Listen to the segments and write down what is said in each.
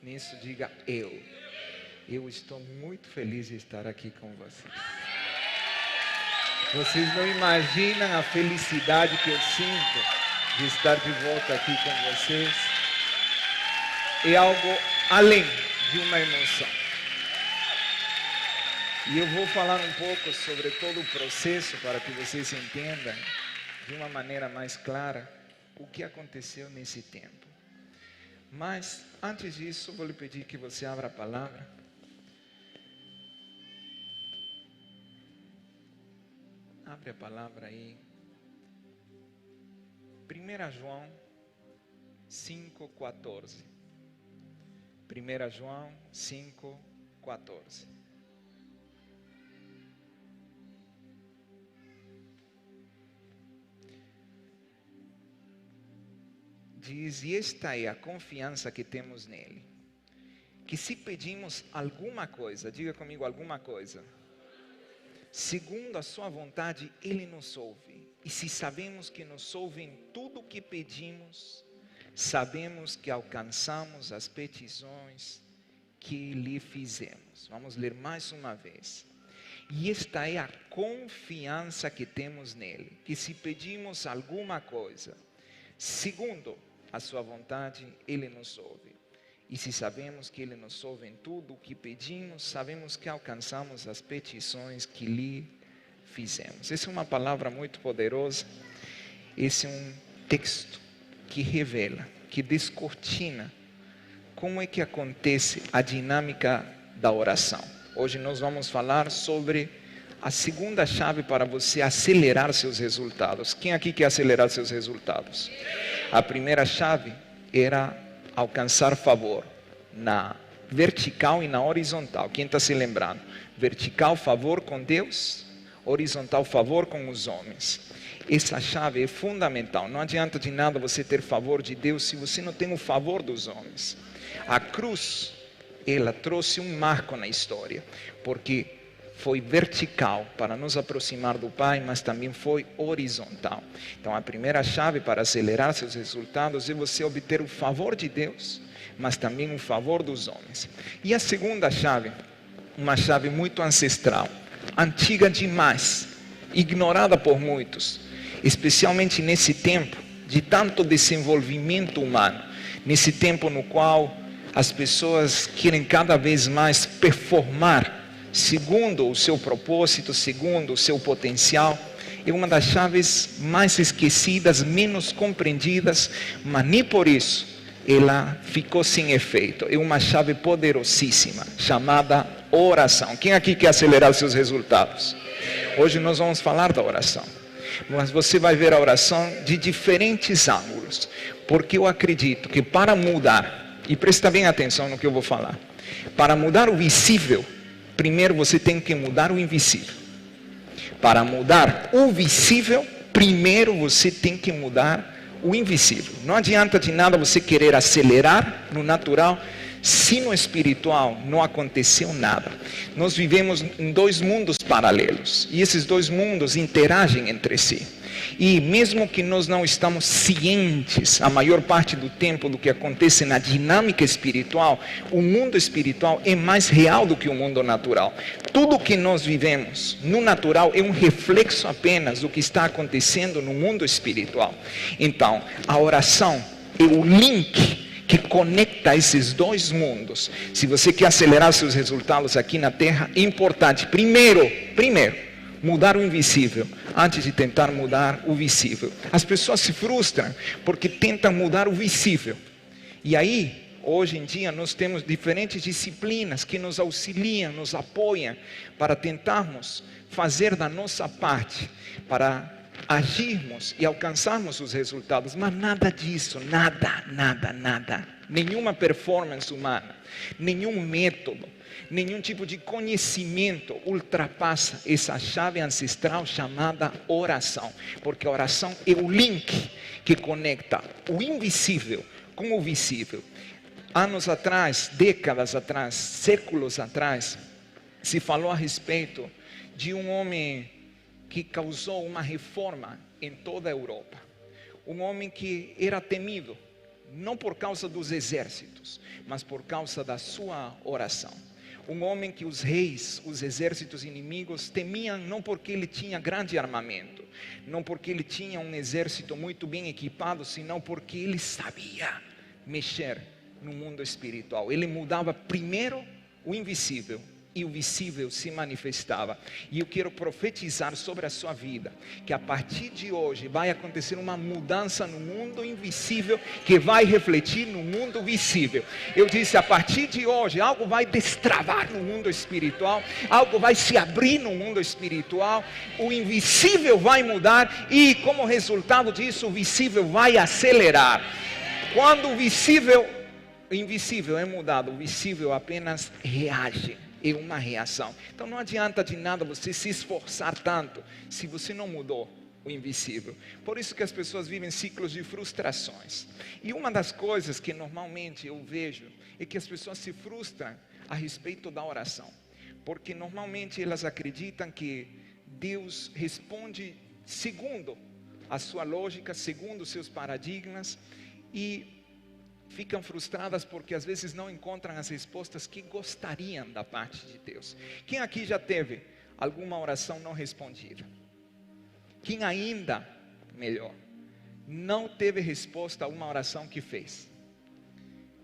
nisso, diga eu. Eu estou muito feliz de estar aqui com vocês. Vocês não imaginam a felicidade que eu sinto de estar de volta aqui com vocês. É algo além de uma emoção. E eu vou falar um pouco sobre todo o processo para que vocês entendam de uma maneira mais clara o que aconteceu nesse tempo. Mas, antes disso, vou lhe pedir que você abra a palavra. Abre a palavra aí. 1 João 5,14. 1 João 5,14. Diz, e esta é a confiança que temos nele, que se pedimos alguma coisa, diga comigo alguma coisa, segundo a sua vontade, ele nos ouve. E se sabemos que nos ouve em tudo o que pedimos, sabemos que alcançamos as petições que lhe fizemos. Vamos ler mais uma vez. E esta é a confiança que temos nele, que se pedimos alguma coisa, segundo a sua vontade, ele nos ouve. E se sabemos que ele nos ouve em tudo o que pedimos, sabemos que alcançamos as petições que lhe fizemos. Essa é uma palavra muito poderosa. Esse é um texto que revela, que descortina como é que acontece a dinâmica da oração. Hoje nós vamos falar sobre a segunda chave para você acelerar seus resultados. Quem aqui quer acelerar seus resultados? A primeira chave era alcançar favor na vertical e na horizontal. Quem está se lembrando? Vertical, favor com Deus. Horizontal, favor com os homens. Essa chave é fundamental. Não adianta de nada você ter favor de Deus se você não tem o favor dos homens. A cruz, ela trouxe um marco na história, porque foi vertical para nos aproximar do Pai, mas também foi horizontal. Então a primeira chave para acelerar seus resultados é você obter o favor de Deus, mas também o favor dos homens. E a segunda chave, uma chave muito ancestral, antiga demais, ignorada por muitos, especialmente nesse tempo de tanto desenvolvimento humano, nesse tempo no qual as pessoas querem cada vez mais performar segundo o seu propósito, segundo o seu potencial. É uma das chaves mais esquecidas, menos compreendidas, mas nem por isso ela ficou sem efeito. É uma chave poderosíssima, chamada oração. Quem aqui quer acelerar seus resultados? Hoje nós vamos falar da oração, mas você vai ver a oração de diferentes ângulos, porque eu acredito que para mudar, e presta bem atenção no que eu vou falar, para mudar o visível, primeiro você tem que mudar o invisível. Para mudar o visível, primeiro você tem que mudar o invisível. Não adianta de nada você querer acelerar no natural, se no espiritual não aconteceu nada. Nós vivemos em dois mundos paralelos, e esses dois mundos interagem entre si. E mesmo que nós não estamos cientes a maior parte do tempo do que acontece na dinâmica espiritual, o mundo espiritual é mais real do que o mundo natural. Tudo que nós vivemos no natural é um reflexo apenas do que está acontecendo no mundo espiritual. Então, a oração é o link que conecta esses dois mundos. Se você quer acelerar seus resultados aqui na Terra, é importante, primeiro, mudar o invisível, antes de tentar mudar o visível. As pessoas se frustram porque tentam mudar o visível. E aí, hoje em dia, nós temos diferentes disciplinas que nos auxiliam, nos apoiam, para tentarmos fazer da nossa parte, para agirmos e alcançarmos os resultados. Mas nada disso, nada. Nenhuma performance humana, nenhum método, nenhum tipo de conhecimento ultrapassa essa chave ancestral chamada oração. Porque a oração é o link que conecta o invisível com o visível. Anos atrás, décadas atrás, séculos atrás, se falou a respeito de um homem que causou uma reforma em toda a Europa. Um homem que era temido não por causa dos exércitos, mas por causa da sua oração. Um homem que os reis, os exércitos inimigos temiam não porque ele tinha grande armamento, não porque ele tinha um exército muito bem equipado, senão porque ele sabia mexer no mundo espiritual. Ele mudava primeiro o invisível e o visível se manifestava. E eu quero profetizar sobre a sua vida, que a partir de hoje vai acontecer uma mudança no mundo invisível, que vai refletir no mundo visível. Eu disse, a partir de hoje, algo vai destravar no mundo espiritual, algo vai se abrir no mundo espiritual, o invisível vai mudar, e como resultado disso, o visível vai acelerar. Quando o invisível é mudado, o visível apenas reage. É uma reação. Então não adianta de nada você se esforçar tanto se você não mudou o invisível. Por isso que as pessoas vivem ciclos de frustrações. E uma das coisas que normalmente eu vejo é que as pessoas se frustram a respeito da oração. Porque normalmente elas acreditam que Deus responde segundo a sua lógica, segundo os seus paradigmas, e ficam frustradas porque às vezes não encontram as respostas que gostariam da parte de Deus. Quem aqui já teve alguma oração não respondida? Quem ainda, melhor, não teve resposta a uma oração que fez?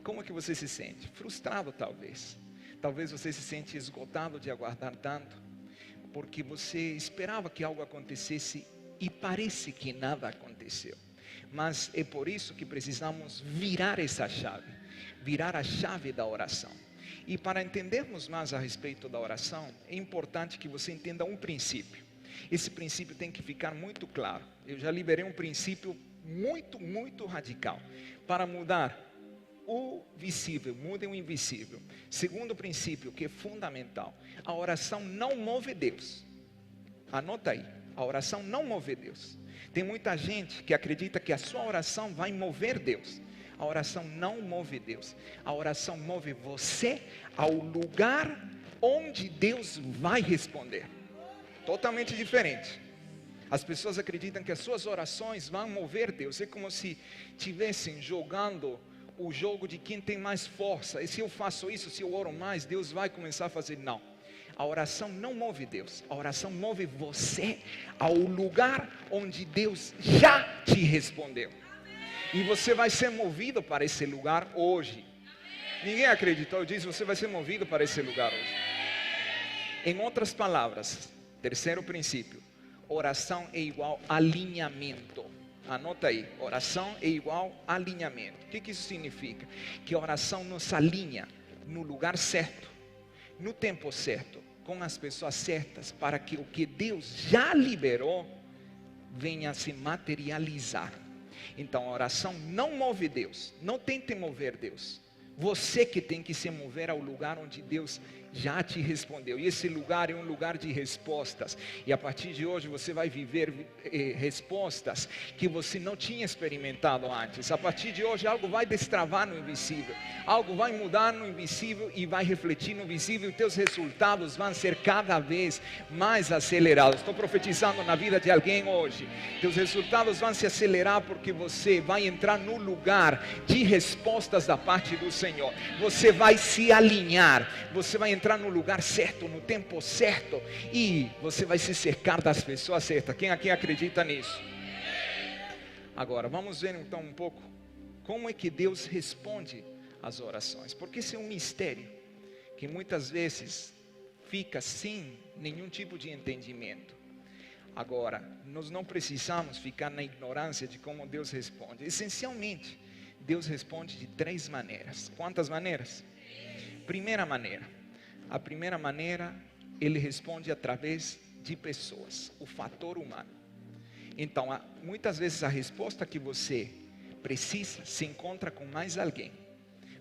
Como é que você se sente? Frustrado talvez. Talvez você se sente esgotado de aguardar tanto, porque você esperava que algo acontecesse e parece que nada aconteceu. Mas é por isso que precisamos virar essa chave, virar a chave da oração. E para entendermos mais a respeito da oração, é importante que você entenda um princípio. Esse princípio tem que ficar muito claro. Eu já liberei um princípio muito radical. Para mudar o visível, mudem o invisível. Segundo princípio, que é fundamental, a oração não move Deus. Anota aí, a oração não move Deus. Tem muita gente que acredita que a sua oração vai mover Deus. A oração não move Deus. A oração move você ao lugar onde Deus vai responder. Totalmente diferente. As pessoas acreditam que as suas orações vão mover Deus. É como se estivessem jogando o jogo de quem tem mais força. E se eu faço isso, se eu oro mais, Deus vai começar a fazer. Não. A oração não move Deus, a oração move você ao lugar onde Deus já te respondeu. E você vai ser movido para esse lugar hoje. Ninguém acreditou, eu disse, você vai ser movido para esse lugar hoje. Em outras palavras, terceiro princípio, oração é igual alinhamento. Anota aí, oração é igual alinhamento. O que isso significa? Que a oração nos alinha no lugar certo, no tempo certo, com as pessoas certas, para que o que Deus já liberou venha a se materializar. Então a oração não move Deus, não tente mover Deus. Você que tem que se mover ao lugar onde Deus já te respondeu. E esse lugar é um lugar de respostas. E a partir de hoje você vai viver respostas que você não tinha experimentado antes. A partir de hoje algo vai destravar no invisível. Algo vai mudar no invisível e vai refletir no visível. E teus resultados vão ser cada vez mais acelerados. Estou profetizando na vida de alguém hoje. Teus resultados vão se acelerar porque você vai entrar no lugar de respostas da parte do Senhor. Você vai se alinhar. Você vai entrar no lugar certo, no tempo certo, e você vai se cercar das pessoas certas. Quem aqui acredita nisso? Agora, vamos ver então um pouco como é que Deus responde às orações, porque esse é um mistério que muitas vezes fica sem nenhum tipo de entendimento. Agora, nós não precisamos ficar na ignorância de como Deus responde. Essencialmente, Deus responde de 3 maneiras. Quantas maneiras? Primeira maneira. A primeira maneira, Ele responde através de pessoas, o fator humano. Então, muitas vezes a resposta que você precisa se encontra com mais alguém.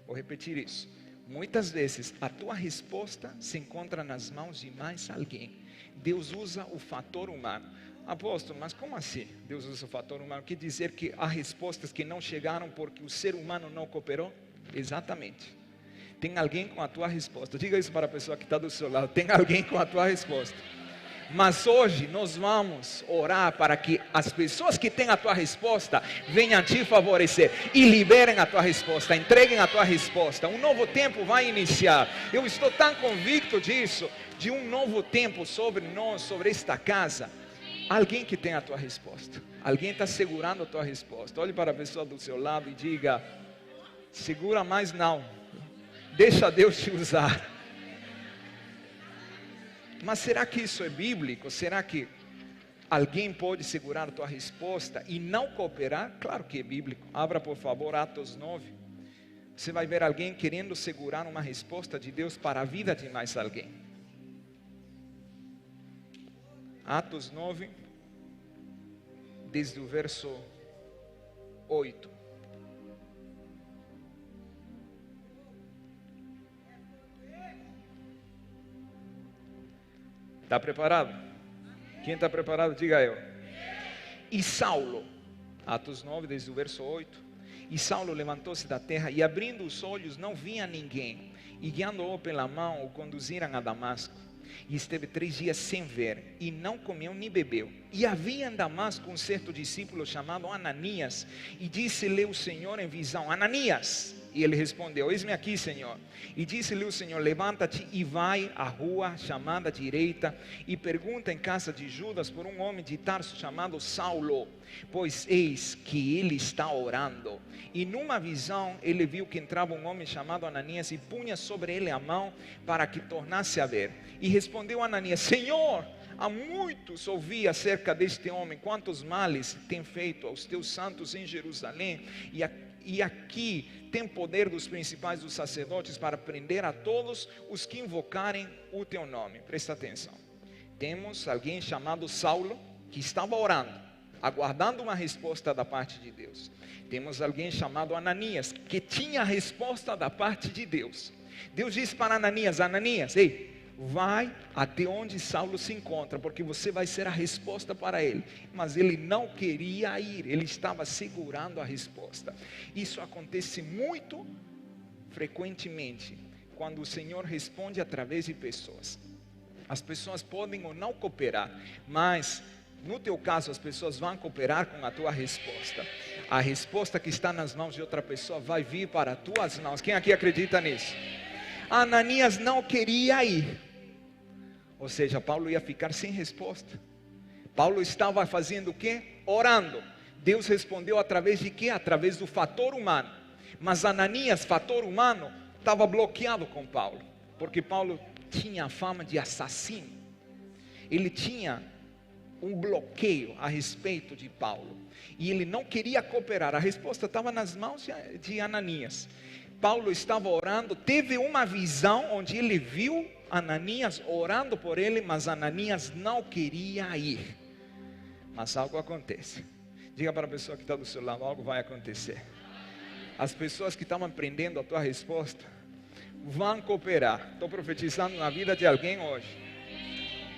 Vou repetir isso. Muitas vezes a tua resposta se encontra nas mãos de mais alguém. Deus usa o fator humano. Apóstolo, mas como assim Deus usa o fator humano? Quer dizer que há respostas que não chegaram porque o ser humano não cooperou? Exatamente. Tem alguém com a tua resposta. Diga isso para a pessoa que está do seu lado. Tem alguém com a tua resposta. Mas hoje nós vamos orar para que as pessoas que têm a tua resposta venham te favorecer e liberem a tua resposta, entreguem a tua resposta. Um novo tempo vai iniciar. Eu estou tão convicto disso, de um novo tempo sobre nós, sobre esta casa. Alguém que tem a tua resposta, alguém está segurando a tua resposta. Olhe para a pessoa do seu lado e diga: segura mais não, deixa Deus te usar. Mas será que isso é bíblico? Será que alguém pode segurar a tua resposta e não cooperar? Claro que é bíblico. Abra por favor Atos 9. Você vai ver alguém querendo segurar uma resposta de Deus para a vida de mais alguém. Atos 9, desde o verso 8. Está preparado? Quem está preparado, diga eu. E Saulo, Atos 9, desde o verso 8. E Saulo levantou-se da terra e, abrindo os olhos, não via ninguém. E guiando-o pela mão, o conduziram a Damasco. E esteve 3 dias sem ver, e não comeu nem bebeu. E havia em Damasco um certo discípulo chamado Ananias, e disse-lhe o Senhor em visão: Ananias. E ele respondeu: eis-me aqui, Senhor. E disse-lhe o Senhor: levanta-te e vai à rua chamada direita, e pergunta em casa de Judas por um homem de Tarso chamado Saulo, pois eis que ele está orando. E numa visão ele viu que entrava um homem chamado Ananias, e punha sobre ele a mão para que tornasse a ver. E respondeu Ananias: Senhor, há muitos ouvi acerca deste homem, quantos males tem feito aos teus santos em Jerusalém, e aqui tem poder dos principais dos sacerdotes para prender a todos os que invocarem o teu nome. Presta atenção. Temos alguém chamado Saulo, que estava orando, aguardando uma resposta da parte de Deus. Temos alguém chamado Ananias, que tinha a resposta da parte de Deus. Deus disse para Ananias: Ananias, ei, vai até onde Saulo se encontra, porque você vai ser a resposta para ele. Mas ele não queria ir, ele estava segurando a resposta. Isso acontece muito frequentemente, quando o Senhor responde através de pessoas. As pessoas podem ou não cooperar, mas no teu caso as pessoas vão cooperar com a tua resposta. A resposta que está nas mãos de outra pessoa vai vir para as tuas mãos. Quem aqui acredita nisso? Ananias não queria ir. Ou seja, Paulo ia ficar sem resposta. Paulo estava fazendo o quê? Orando. Deus respondeu através de quê? Através do fator humano. Mas Ananias, fator humano, estava bloqueado com Paulo. Porque Paulo tinha a fama de assassino. Ele tinha um bloqueio a respeito de Paulo. E ele não queria cooperar. A resposta estava nas mãos de Ananias. Paulo estava orando, teve uma visão onde ele viu Ananias orando por ele, mas Ananias não queria ir. Mas algo acontece. Diga para a pessoa que está do seu lado: algo vai acontecer. As pessoas que estavam prendendo a tua resposta vão cooperar. Estou profetizando na vida de alguém hoje.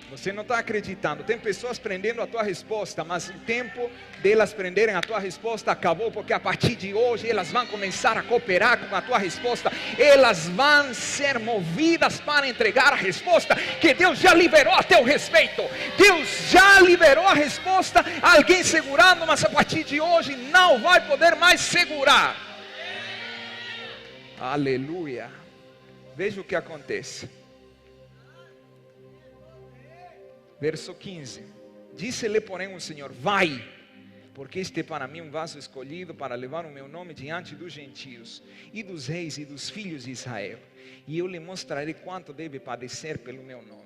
Você não está acreditando. Tem pessoas prendendo a tua resposta, mas o tempo delas prenderem a tua resposta acabou, porque a partir de hoje elas vão começar a cooperar com a tua resposta. Elas vão ser movidas para entregar a resposta que Deus já liberou a teu respeito. Deus já liberou a resposta. Alguém segurando, mas a partir de hoje não vai poder mais segurar. Aleluia. Veja o que acontece. Verso 15. Disse-lhe, porém, o Senhor: vai, porque este é para mim um vaso escolhido para levar o meu nome diante dos gentios e dos reis e dos filhos de Israel, e eu lhe mostrarei quanto deve padecer pelo meu nome.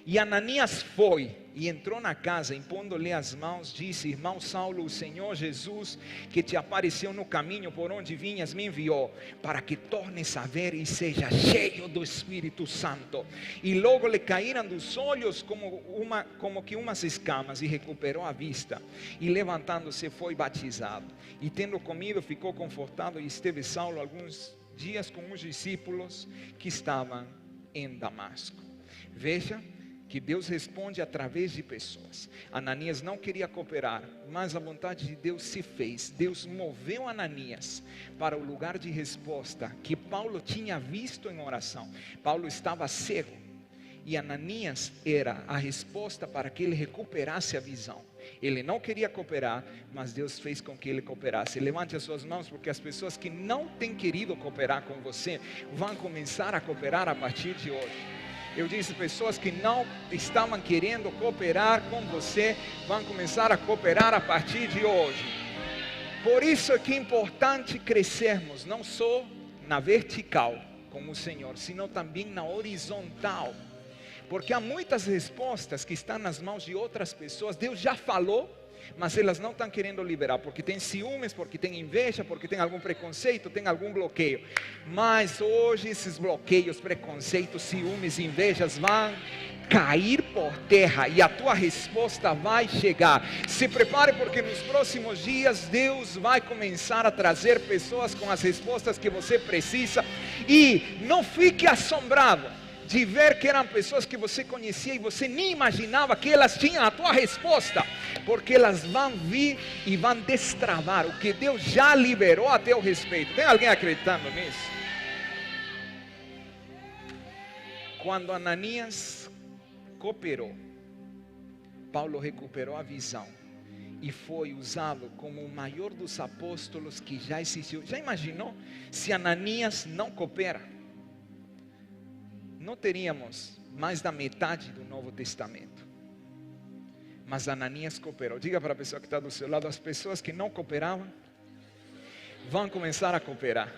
E Ananias foi e entrou na casa, impondo-lhe as mãos, disse: irmão Saulo, o Senhor Jesus, que te apareceu no caminho por onde vinhas, me enviou, para que tornes a ver e seja cheio do Espírito Santo. E logo lhe caíram dos olhos como que umas escamas, e recuperou a vista, e levantando-se foi batizado. E tendo comido, ficou confortado, e esteve Saulo alguns dias com os discípulos que estavam em Damasco. Veja que Deus responde através de pessoas. Ananias não queria cooperar, mas a vontade de Deus se fez. Deus moveu Ananias para o lugar de resposta que Paulo tinha visto em oração. Paulo estava cego, E Ananias era a resposta para que ele recuperasse a visão. Ele não queria cooperar, mas Deus fez com que ele cooperasse. Levante as suas mãos, porque as pessoas que não têm querido cooperar com você vão começar a cooperar a partir de hoje. Eu disse, pessoas que não estavam querendo cooperar com você vão começar a cooperar a partir de hoje. Por isso é que é importante crescermos, não só na vertical com o Senhor, sino também na horizontal. Porque há muitas respostas que estão nas mãos de outras pessoas. Deus já falou, mas elas não estão querendo liberar. Porque tem ciúmes, porque tem inveja, porque tem algum preconceito, tem algum bloqueio. Mas hoje esses bloqueios, preconceitos, ciúmes, invejas vão cair por terra. E a tua resposta vai chegar. Se prepare, porque nos próximos dias Deus vai começar a trazer pessoas com as respostas que você precisa. E não fique assombrado de ver que eram pessoas que você conhecia e você nem imaginava que elas tinham a tua resposta, porque elas vão vir e vão destravar o que Deus já liberou a teu respeito. Tem alguém acreditando nisso? Quando Ananias cooperou, Paulo recuperou a visão e foi usado como o maior dos apóstolos que já existiu. Já imaginou se Ananias não coopera? Não teríamos mais da metade do Novo Testamento. Mas Ananias cooperou. Diga para a pessoa que está do seu lado, as pessoas que não cooperavam vão começar a cooperar.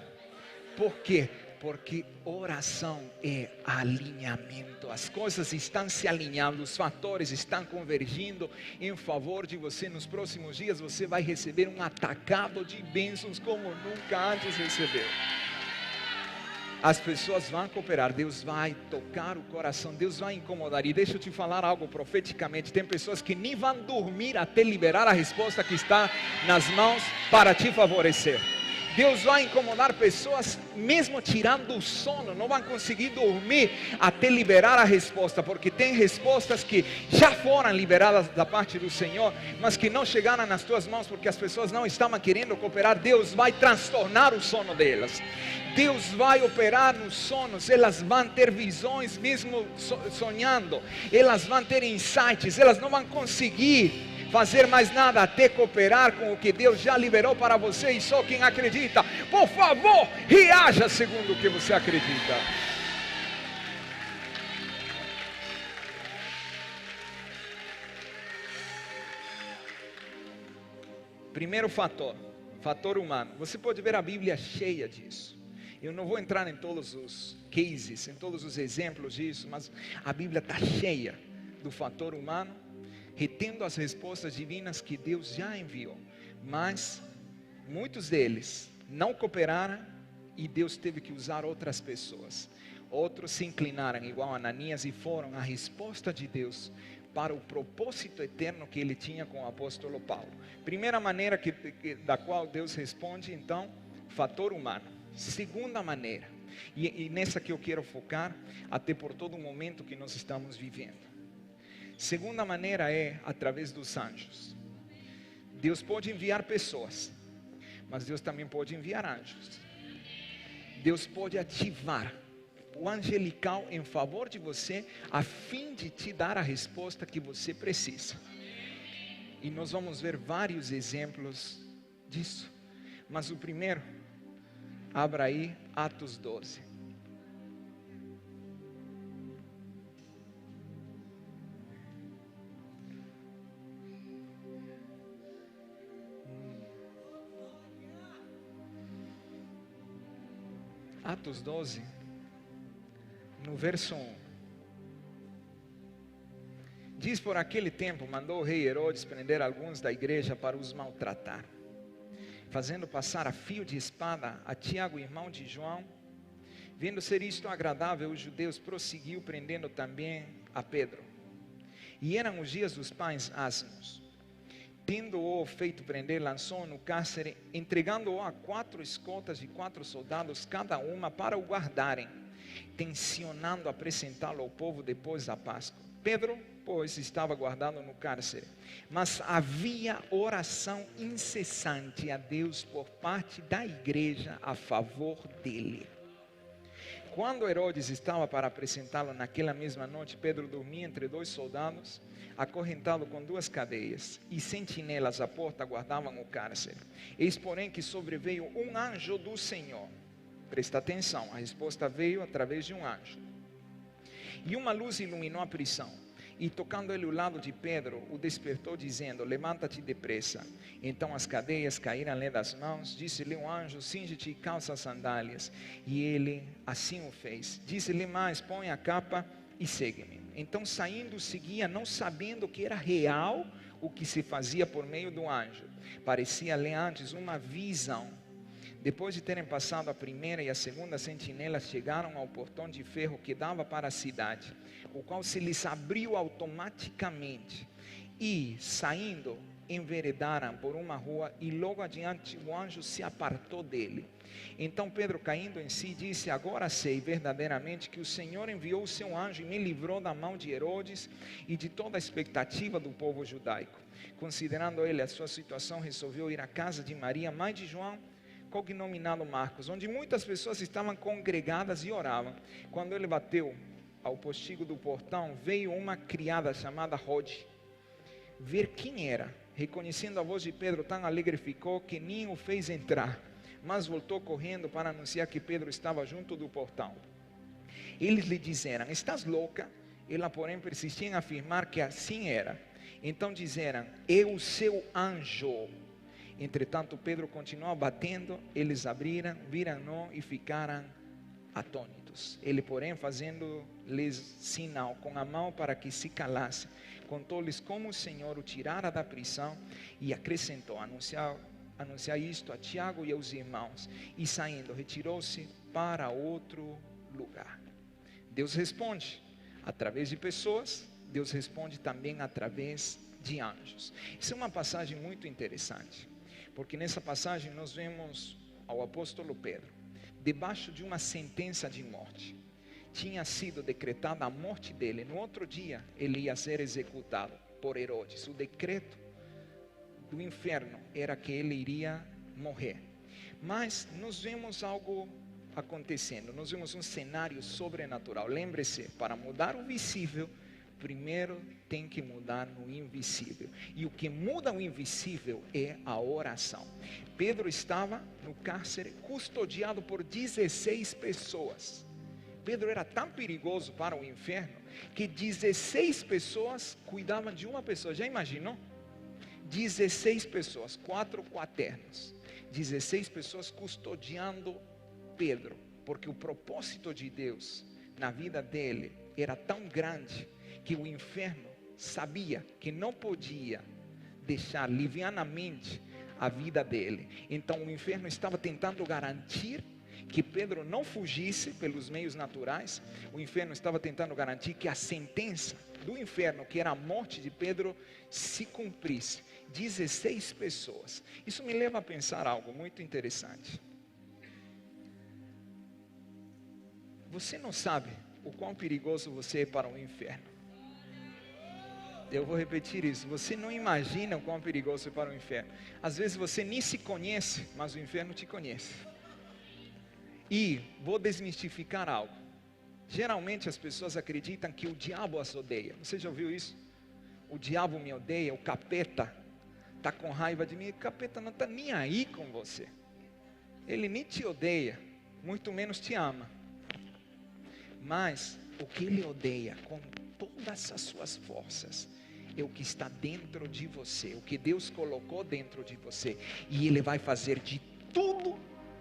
Por quê? Porque oração é alinhamento. As coisas estão se alinhando, os fatores estão convergindo em favor de você. Nos próximos dias você vai receber um atacado de bênçãos como nunca antes recebeu. As pessoas vão cooperar, Deus vai tocar o coração, Deus vai incomodar. E deixa eu te falar algo profeticamente, tem pessoas que nem vão dormir até liberar a resposta que está nas mãos para te favorecer. Deus vai incomodar pessoas, mesmo tirando o sono, não vão conseguir dormir até liberar a resposta, porque tem respostas que já foram liberadas da parte do Senhor, mas que não chegaram nas tuas mãos, porque as pessoas não estavam querendo cooperar. Deus vai transtornar o sono delas. Deus vai operar nos sonhos, elas vão ter visões mesmo sonhando, elas vão ter insights, elas não vão conseguir fazer mais nada até cooperar com o que Deus já liberou para você. E só quem acredita, por favor, reaja segundo o que você acredita. Primeiro fator humano. Você pode ver a Bíblia cheia disso. Eu não vou entrar em todos os cases, em todos os exemplos disso, mas a Bíblia está cheia do fator humano, retendo as respostas divinas que Deus já enviou. Mas muitos deles não cooperaram e Deus teve que usar outras pessoas. Outros se inclinaram igual a Ananias e foram a resposta de Deus para o propósito eterno que ele tinha com o apóstolo Paulo. Primeira maneira da qual Deus responde, então, fator humano. Segunda maneira, e nessa que eu quero focar, até por todo o momento que nós estamos vivendo. Segunda maneira é através dos anjos. Deus pode enviar pessoas, mas Deus também pode enviar anjos. Deus pode ativar o angelical em favor de você, a fim de te dar a resposta que você precisa. E nós vamos ver vários exemplos disso. Mas o primeiro, abra aí Atos 12. Atos 12, no verso 1. Diz: por aquele tempo mandou o rei Herodes prender alguns da igreja para os maltratar, fazendo passar a fio de espada a Tiago, irmão de João. Vendo ser isto agradável, os judeus prosseguiu prendendo também a Pedro. E eram os dias dos pães asmos. Tendo-o feito prender, lançou-o no cárcere, entregando-o a 4 escoltas de 4 soldados, cada uma, para o guardarem, tencionando apresentá-lo ao povo depois da Páscoa. Pedro, pois, estava guardado no cárcere, mas havia oração incessante a Deus por parte da igreja a favor dele. Quando Herodes estava para apresentá-lo naquela mesma noite, Pedro dormia entre 2 soldados, acorrentado com 2 cadeias, e sentinelas à porta guardavam o cárcere. Eis, porém, que sobreveio um anjo do Senhor. Presta atenção, a resposta veio através de um anjo. E uma luz iluminou a prisão. E tocando ele o lado de Pedro, o despertou dizendo: levanta-te depressa. Então as cadeias caíram-lhe das mãos. Disse-lhe um anjo: cinge-te e calça as sandálias. E ele assim o fez. Disse-lhe mais: põe a capa e segue-me. Então saindo seguia, não sabendo que era real o que se fazia por meio do anjo. Parecia-lhe antes uma visão. Depois de terem passado a primeira e a segunda sentinela, chegaram ao portão de ferro que dava para a cidade, o qual se lhes abriu automaticamente. E, saindo, enveredaram por uma rua, e logo adiante o anjo se apartou dele. Então Pedro, caindo em si, disse: agora sei verdadeiramente que o Senhor enviou o seu anjo e me livrou da mão de Herodes e de toda a expectativa do povo judaico. Considerando ele a sua situação, resolveu ir à casa de Maria, mãe de João, cognominado Marcos, onde muitas pessoas estavam congregadas e oravam. Quando ele bateu ao postigo do portão, veio uma criada chamada Rode ver quem era. Reconhecendo a voz de Pedro, tão alegre ficou que nem o fez entrar, mas voltou correndo para anunciar que Pedro estava junto do portão. Eles lhe disseram: estás louca? Ela, porém, persistia em afirmar que assim era. Então disseram: é o seu anjo. Entretanto Pedro continuou batendo. Eles abriram, viram-no e ficaram atônitos. Ele, porém, fazendo-lhes sinal com a mão para que se calassem, contou-lhes como o Senhor o tirara da prisão e acrescentou: anunciar isto a Tiago e aos irmãos. E saindo, retirou-se para outro lugar. Deus responde através de pessoas. Deus responde também através de anjos. Isso é uma passagem muito interessante, porque nessa passagem nós vemos ao apóstolo Pedro debaixo de uma sentença de morte. Tinha sido decretada a morte dele. No outro dia ele ia ser executado por Herodes. O decreto do inferno era que ele iria morrer. Mas nós vemos algo acontecendo. Nós vemos um cenário sobrenatural. Lembre-se, para mudar o visível, primeiro tem que mudar no invisível. E o que muda o invisível é a oração. Pedro estava no cárcere custodiado por 16 pessoas. Pedro era tão perigoso para o inferno que 16 pessoas cuidavam de uma pessoa. Já imaginou? 16 pessoas, 4 quaternos. 16 pessoas custodiando Pedro, porque o propósito de Deus na vida dele era tão grande que o inferno sabia que não podia deixar livianamente a vida dele. Então o inferno estava tentando garantir que Pedro não fugisse pelos meios naturais. O inferno estava tentando garantir que a sentença do inferno, que era a morte de Pedro, se cumprisse. 16 pessoas. Isso me leva a pensar algo muito interessante. Você não sabe o quão perigoso você é para o inferno. Eu vou repetir isso. Você não imagina o quão perigoso é para o inferno. Às vezes você nem se conhece, mas o inferno te conhece. E vou desmistificar algo. Geralmente as pessoas acreditam que o diabo as odeia. Você já ouviu isso? O diabo me odeia, o capeta está com raiva de mim. O capeta não está nem aí com você. Ele nem te odeia, muito menos te ama. Mas o que ele odeia com todas as suas forças é o que está dentro de você, o que Deus colocou dentro de você. E ele vai fazer de tudo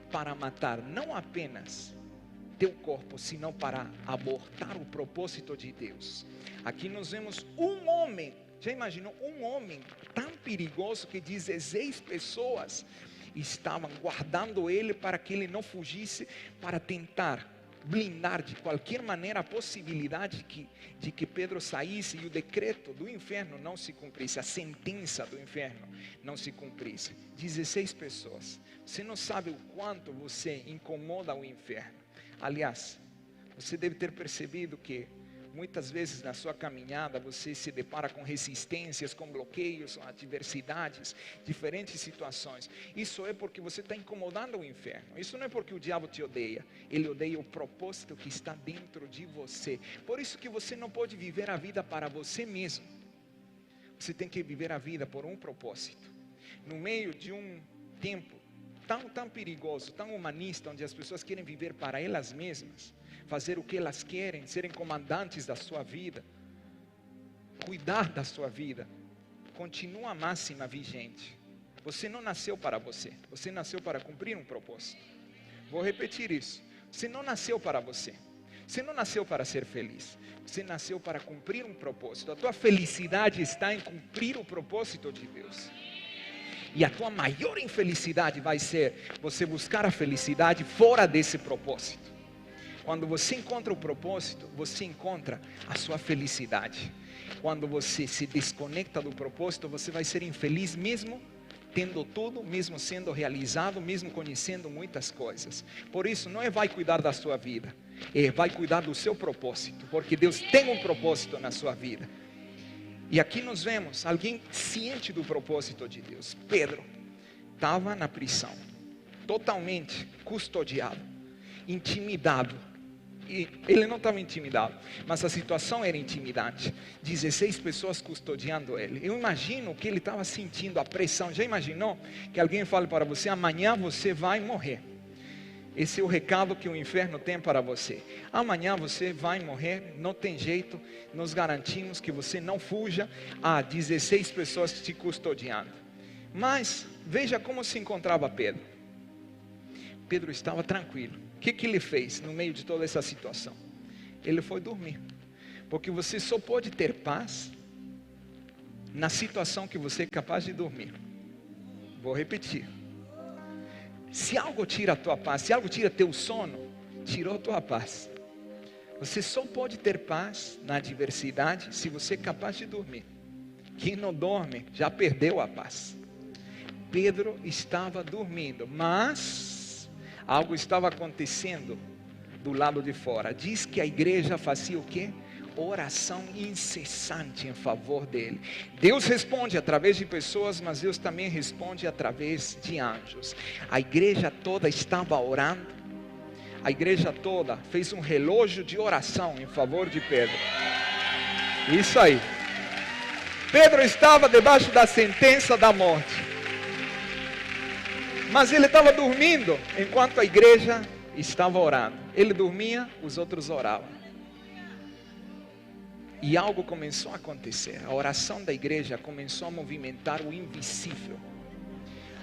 para matar não apenas teu corpo, senão para abortar o propósito de Deus. Aqui nós vemos um homem. Já imaginou? Um homem tão perigoso que 16 pessoas estavam guardando ele para que ele não fugisse, para tentar blindar de qualquer maneira a possibilidade de que Pedro saísse e o decreto do inferno não se cumprisse, a sentença do inferno não se cumprisse. 16 pessoas. Você não sabe o quanto você incomoda o inferno. Aliás, você deve ter percebido que Muitas vezes na sua caminhada você se depara com resistências, com bloqueios, com adversidades, diferentes situações. Isso é porque você está incomodando o inferno. Isso não é porque o diabo te odeia. Ele odeia o propósito que está dentro de você. Por isso que você não pode viver a vida para você mesmo. Você tem que viver a vida por um propósito. No meio de um tempo tão perigoso, tão humanista, onde as pessoas querem viver para elas mesmas, fazer o que elas querem, serem comandantes da sua vida, cuidar da sua vida, continua a máxima vigente. Você não nasceu para você, você nasceu para cumprir um propósito. Vou repetir isso. Você não nasceu para você, você não nasceu para ser feliz, você nasceu para cumprir um propósito. A tua felicidade está em cumprir o propósito de Deus. E a tua maior infelicidade vai ser você buscar a felicidade fora desse propósito. Quando você encontra o propósito, você encontra a sua felicidade. Quando você se desconecta do propósito, você vai ser infeliz mesmo tendo tudo, mesmo sendo realizado, mesmo conhecendo muitas coisas. Por isso, não é vai cuidar da sua vida, é vai cuidar do seu propósito, porque Deus tem um propósito na sua vida. E aqui nós vemos alguém ciente do propósito de Deus. Pedro estava na prisão, totalmente custodiado, intimidado. E ele não estava intimidado, mas a situação era intimidante. 16 pessoas custodiando ele. Eu imagino que ele estava sentindo a pressão. Já imaginou que alguém fale para você: amanhã você vai morrer? Esse é o recado que o inferno tem para você. Amanhã você vai morrer, não tem jeito. Nós garantimos que você não fuja. Há 16 pessoas te custodiando. Mas veja como se encontrava Pedro. Pedro estava tranquilo. O que ele fez no meio de toda essa situação? Ele foi dormir. Porque você só pode ter paz na situação que você é capaz de dormir. Vou repetir. Se algo tira a tua paz, se algo tira teu sono, tirou a tua paz. Você só pode ter paz na adversidade se você é capaz de dormir. Quem não dorme já perdeu a paz. Pedro estava dormindo, mas algo estava acontecendo do lado de fora. Diz que a igreja fazia o quê? Oração incessante em favor dele. Deus responde através de pessoas, mas Deus também responde através de anjos. A igreja toda estava orando. A igreja toda fez um relógio de oração em favor de Pedro. Isso aí. Pedro estava debaixo da sentença da morte. Mas ele estava dormindo enquanto a igreja estava orando. Ele dormia, os outros oravam. E algo começou a acontecer. A oração da igreja começou a movimentar o invisível.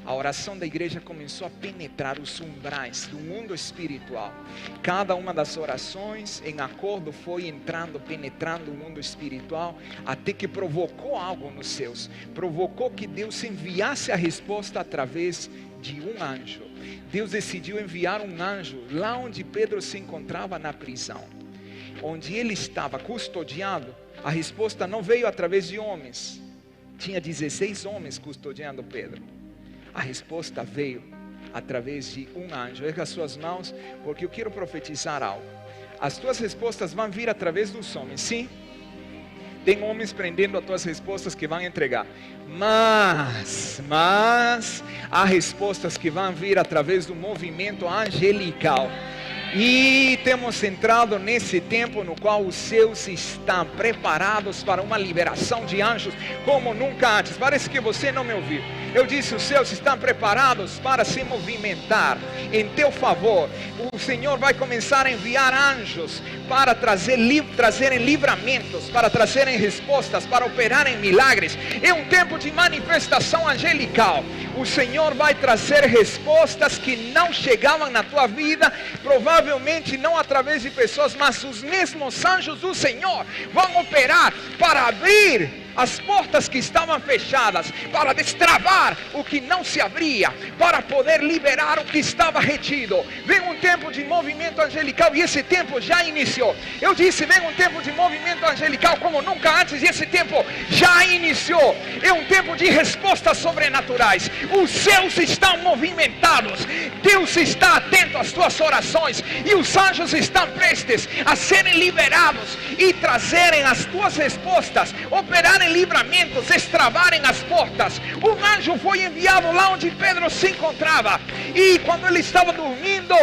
A oração da igreja começou a penetrar os umbrais do mundo espiritual. Cada uma das orações em acordo foi entrando, penetrando o mundo espiritual, até que provocou algo nos céus. Provocou que Deus enviasse a resposta através de um anjo. Deus decidiu enviar um anjo lá onde Pedro se encontrava na prisão. Onde ele estava custodiado, a resposta não veio através de homens. Tinha 16 homens custodiando Pedro. A resposta veio através de um anjo. Erga as suas mãos, porque eu quero profetizar algo. As tuas respostas vão vir através dos homens, sim? Tem homens prendendo as tuas respostas que vão entregar. Mas há respostas que vão vir através do movimento angelical. E temos entrado nesse tempo no qual os céus estão preparados para uma liberação de anjos como nunca antes. Parece que você não me ouviu. Eu disse, os céus estão preparados para se movimentar em teu favor. O Senhor vai começar a enviar anjos para trazerem livramentos, para trazerem respostas, para operarem milagres. É um tempo de manifestação angelical. O Senhor vai trazer respostas que não chegavam na tua vida, provavelmente não através de pessoas, mas os mesmos anjos do Senhor vão operar para abrir as portas que estavam fechadas, para destravar o que não se abria, para poder liberar o que estava retido. Vem um tempo de movimento angelical e esse tempo já iniciou. Eu disse, vem um tempo de movimento angelical como nunca antes e esse tempo já iniciou. É um tempo de respostas sobrenaturais. Os céus estão movimentados. Deus está atento atento às tuas orações, e os anjos estão prestes a serem liberados e trazerem as tuas respostas, operarem livramentos, destravarem as portas. Um anjo foi enviado lá onde Pedro se encontrava, e quando ele estava dormindo,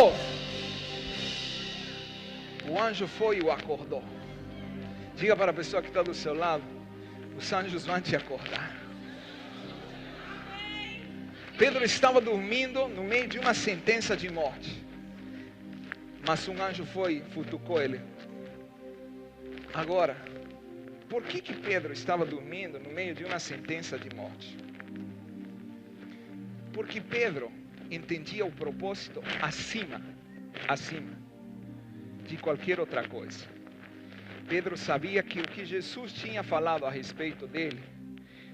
o anjo foi e o acordou. Diga para a pessoa que está do seu lado: os anjos vão te acordar. Pedro estava dormindo no meio de uma sentença de morte, mas um anjo foi e futucou ele. Agora, por que Pedro estava dormindo no meio de uma sentença de morte? Porque Pedro entendia o propósito acima de qualquer outra coisa. Pedro sabia que o que Jesus tinha falado a respeito dele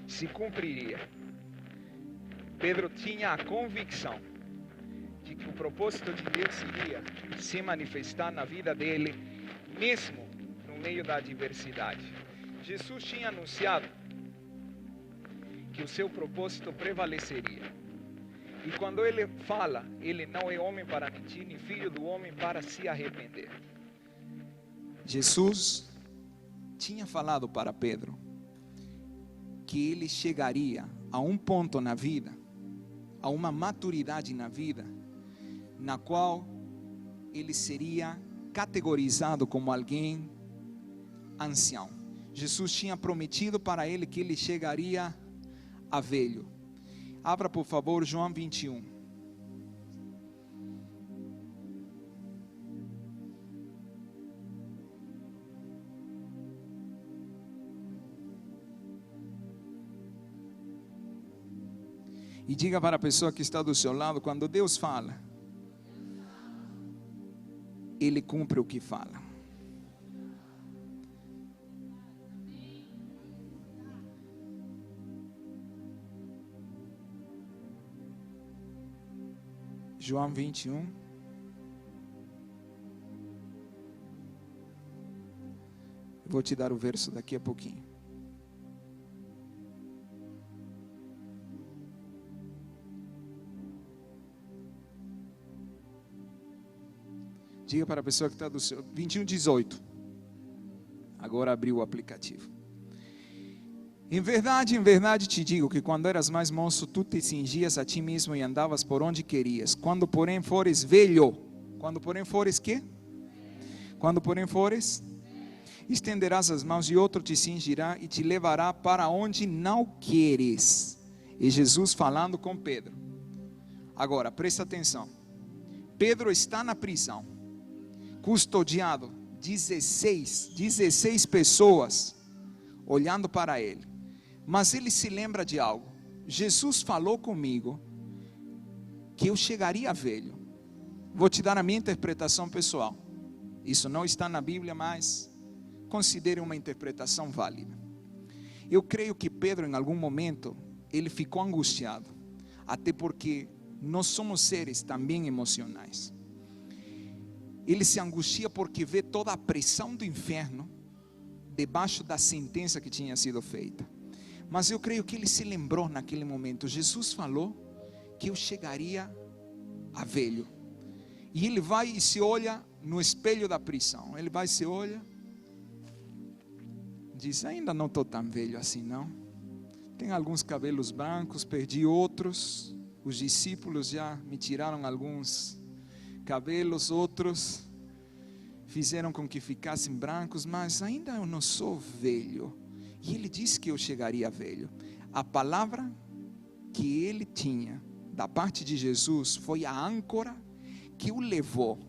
se cumpriria. Pedro tinha a convicção de que o propósito de Deus iria se manifestar na vida dele, mesmo no meio da adversidade. Jesus tinha anunciado que o seu propósito prevaleceria. E quando ele fala, ele não é homem para mentir, nem filho do homem para se arrepender. Jesus tinha falado para Pedro que ele chegaria a um ponto na vida, a uma maturidade na vida, na qual ele seria categorizado como alguém ancião. Jesus tinha prometido para ele que ele chegaria a velho. Abra por favor João 21. E diga para a pessoa que está do seu lado: quando Deus fala, Ele cumpre o que fala. João 21. Vou te dar o verso daqui a pouquinho. Diga para a pessoa que está do seu... 21:18. Agora abriu o aplicativo. Em verdade te digo que quando eras mais moço, tu te cingias a ti mesmo e andavas por onde querias. Quando porém fores velho, quando porém fores quê? Quando porém fores, estenderás as mãos e outro te cingirá e te levará para onde não queres. E Jesus falando com Pedro. Agora, presta atenção. Pedro está na prisão, custodiado, 16 pessoas olhando para ele. Mas ele se lembra de algo. Jesus falou comigo que eu chegaria velho. Vou te dar a minha interpretação pessoal. Isso não está na Bíblia, mas considere uma interpretação válida. Eu creio que Pedro, em algum momento, ele ficou angustiado. Até porque nós somos seres também emocionais. Ele se angustia porque vê toda a pressão do inferno debaixo da sentença que tinha sido feita. Mas eu creio que ele se lembrou naquele momento. Jesus falou que eu chegaria a velho. E ele vai e se olha no espelho da prisão. Ele vai e se olha. Diz: ainda não estou tão velho assim não. Tenho alguns cabelos brancos, perdi outros. Os discípulos já me tiraram alguns cabelos, outros fizeram com que ficassem brancos, mas ainda eu não sou velho. E ele disse que eu chegaria velho. A palavra que ele tinha da parte de Jesus foi a âncora que o levou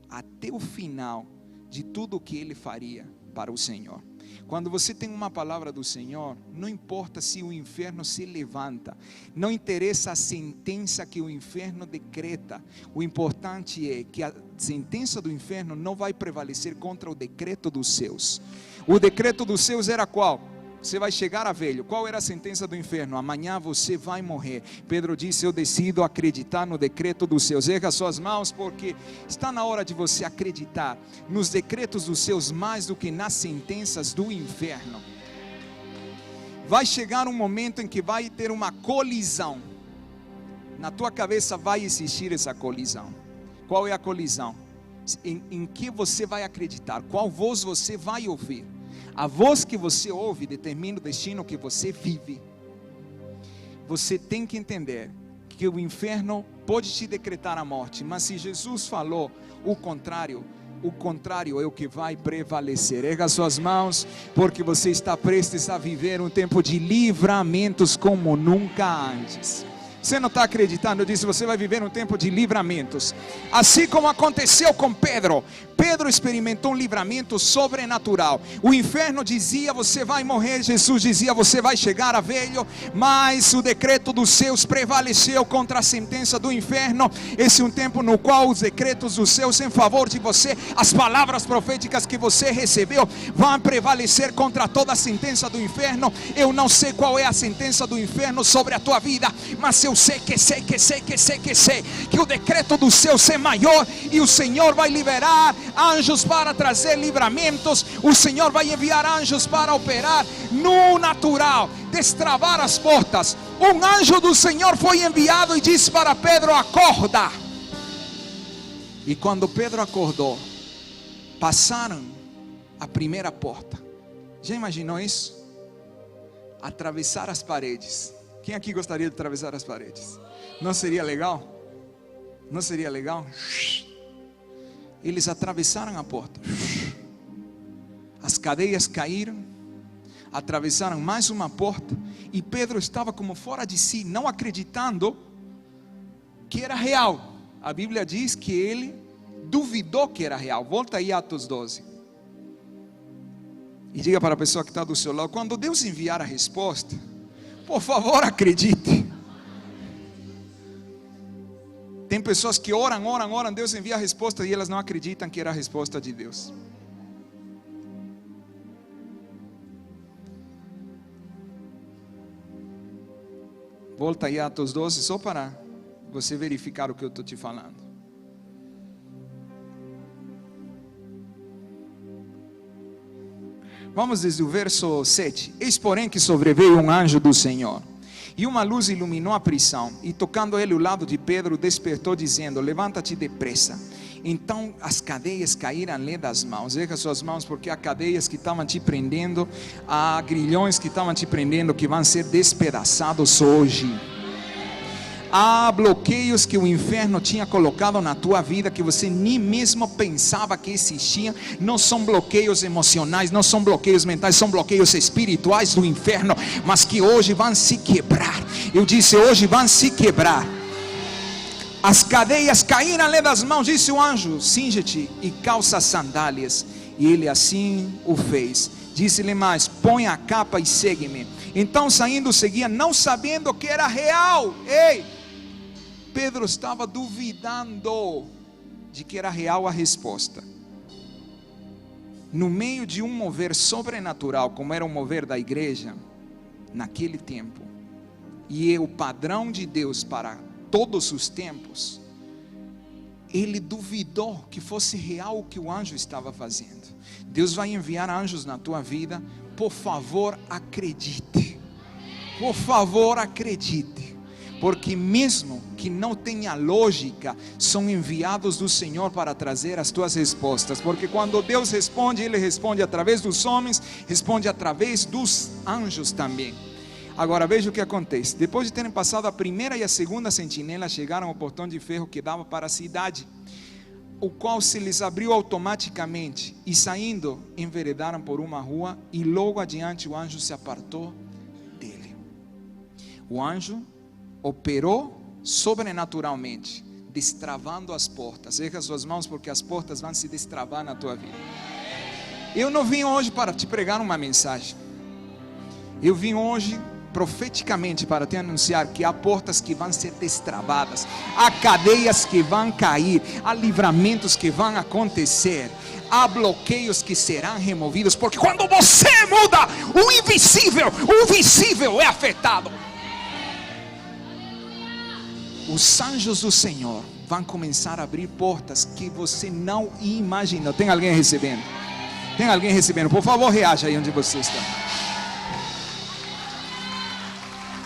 até o final de tudo o que ele faria para o Senhor. Quando você tem uma palavra do Senhor, não importa se o inferno se levanta, não interessa a sentença que o inferno decreta, o importante é que a sentença do inferno não vai prevalecer contra o decreto dos céus. O decreto dos céus era qual? Você vai chegar a velho. Qual era a sentença do inferno? Amanhã você vai morrer. Pedro disse: eu decido acreditar no decreto dos céus. Erga suas mãos, porque está na hora de você acreditar nos decretos dos céus mais do que nas sentenças do inferno. Vai chegar um momento em que vai ter uma colisão. Na tua cabeça vai existir essa colisão. Qual é a colisão? Em que você vai acreditar? Qual voz você vai ouvir? A voz que você ouve determina o destino que você vive. Você tem que entender que o inferno pode te decretar a morte, mas se Jesus falou o contrário é o que vai prevalecer. Erga suas mãos, porque você está prestes a viver um tempo de livramentos como nunca antes. Você não está acreditando? Eu disse, você vai viver um tempo de livramentos. Assim como aconteceu com Pedro. Pedro experimentou um livramento sobrenatural. O inferno dizia, você vai morrer. Jesus dizia, você vai chegar a velho. Mas o decreto dos céus prevaleceu contra a sentença do inferno. Esse é um tempo no qual os decretos dos céus em favor de você, as palavras proféticas que você recebeu, vão prevalecer contra toda a sentença do inferno. Eu não sei qual é a sentença do inferno sobre a tua vida, mas eu sei que o decreto dos céus é maior, e o Senhor vai liberar anjos para trazer livramentos. O Senhor vai enviar anjos para operar no natural, destravar as portas. Um anjo do Senhor foi enviado e disse para Pedro, acorda. E quando Pedro acordou, passaram a primeira porta. Já imaginou isso? Atravessar as paredes. Quem aqui gostaria de atravessar as paredes? Não seria legal? Não seria legal? Eles atravessaram a porta. As cadeias caíram. Atravessaram mais uma porta. E Pedro estava como fora de si, não acreditando que era real. A Bíblia diz que ele duvidou que era real. Volta aí a Atos 12. E diga para a pessoa que está do seu lado, quando Deus enviar a resposta, por favor, acredite. Tem pessoas que oram, Deus envia a resposta e elas não acreditam que era a resposta de Deus. Volta aí a Atos 12, só para você verificar o que eu estou te falando. Vamos desde o verso 7. Eis porém que sobreveio um anjo do Senhor, e uma luz iluminou a prisão, e tocando ele o lado de Pedro, despertou dizendo, levanta-te depressa. Então as cadeias caíram-lhe das mãos. Erga suas mãos, porque há cadeias que estavam te prendendo, há grilhões que estavam te prendendo, que vão ser despedaçados hoje. Há bloqueios que o inferno tinha colocado na tua vida, que você nem mesmo pensava que existiam. Não são bloqueios emocionais, não são bloqueios mentais, são bloqueios espirituais do inferno, mas que hoje vão se quebrar. Eu disse, hoje vão se quebrar. As cadeias caíram-lhe das mãos, disse o anjo, cinge-te e calça as sandálias. E ele assim o fez. Disse-lhe mais, põe a capa e segue-me. Então saindo seguia, não sabendo que era real. Ei! Pedro estava duvidando de que era real a resposta. No meio de um mover sobrenatural, como era o mover da igreja, naquele tempo, e é o padrão de Deus para todos os tempos, ele duvidou que fosse real o que o anjo estava fazendo. Deus vai enviar anjos na tua vida, por favor acredite. Por favor acredite. Porque mesmo que não tenha lógica, são enviados do Senhor para trazer as tuas respostas. Porque quando Deus responde, Ele responde através dos homens, responde através dos anjos também. Agora veja o que acontece. Depois de terem passado a primeira e a segunda sentinela, chegaram ao portão de ferro que dava para a cidade, o qual se lhes abriu automaticamente, e saindo, enveredaram por uma rua, e logo adiante o anjo se apartou dele. O anjo operou sobrenaturalmente, destravando as portas. Erga suas mãos, porque as portas vão se destravar na tua vida. Eu não vim hoje para te pregar uma mensagem. Eu vim hoje profeticamente para te anunciar que há portas que vão ser destravadas, há cadeias que vão cair, há livramentos que vão acontecer, há bloqueios que serão removidos, porque quando você muda, o visível é afetado. Os anjos do Senhor vão começar a abrir portas que você não imagina. Tem alguém recebendo? Tem alguém recebendo? Por favor, reaja aí onde você está.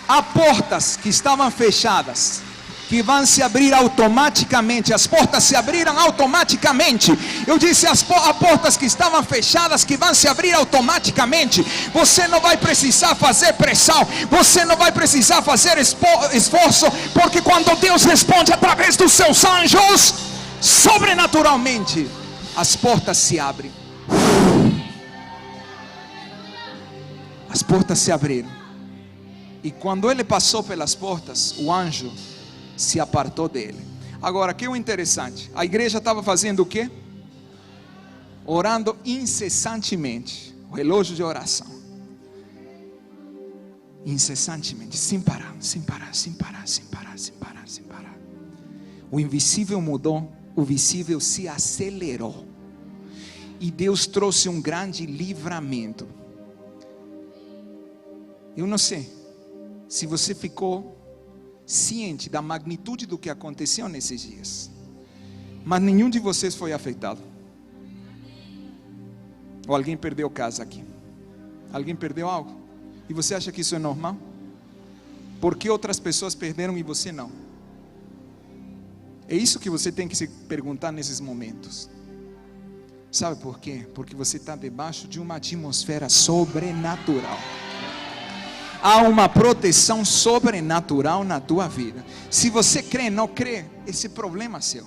Há portas que estavam fechadas, que vão se abrir automaticamente. As portas se abriram automaticamente. Eu disse as portas que estavam fechadas que vão se abrir automaticamente. Você não vai precisar fazer pressão, você não vai precisar fazer esforço, porque quando Deus responde através dos seus anjos, sobrenaturalmente as portas se abrem. As portas se abriram. E quando ele passou pelas portas, o anjo se apartou dele. Agora, que é o interessante, a igreja estava fazendo o quê? Orando incessantemente. O relógio de oração. Incessantemente, sem parar, sem parar, sem parar, sem parar, sem parar, sem parar. O invisível mudou, o visível se acelerou. E Deus trouxe um grande livramento. Eu não sei se você ficou ciente da magnitude do que aconteceu nesses dias, mas nenhum de vocês foi afetado. Ou alguém perdeu casa aqui? Alguém perdeu algo? E você acha que isso é normal? Por que outras pessoas perderam e você não? É isso que você tem que se perguntar nesses momentos. Sabe por quê? Porque você está debaixo de uma atmosfera sobrenatural. Há uma proteção sobrenatural na tua vida. Se você crê, não crê, esse é problema seu.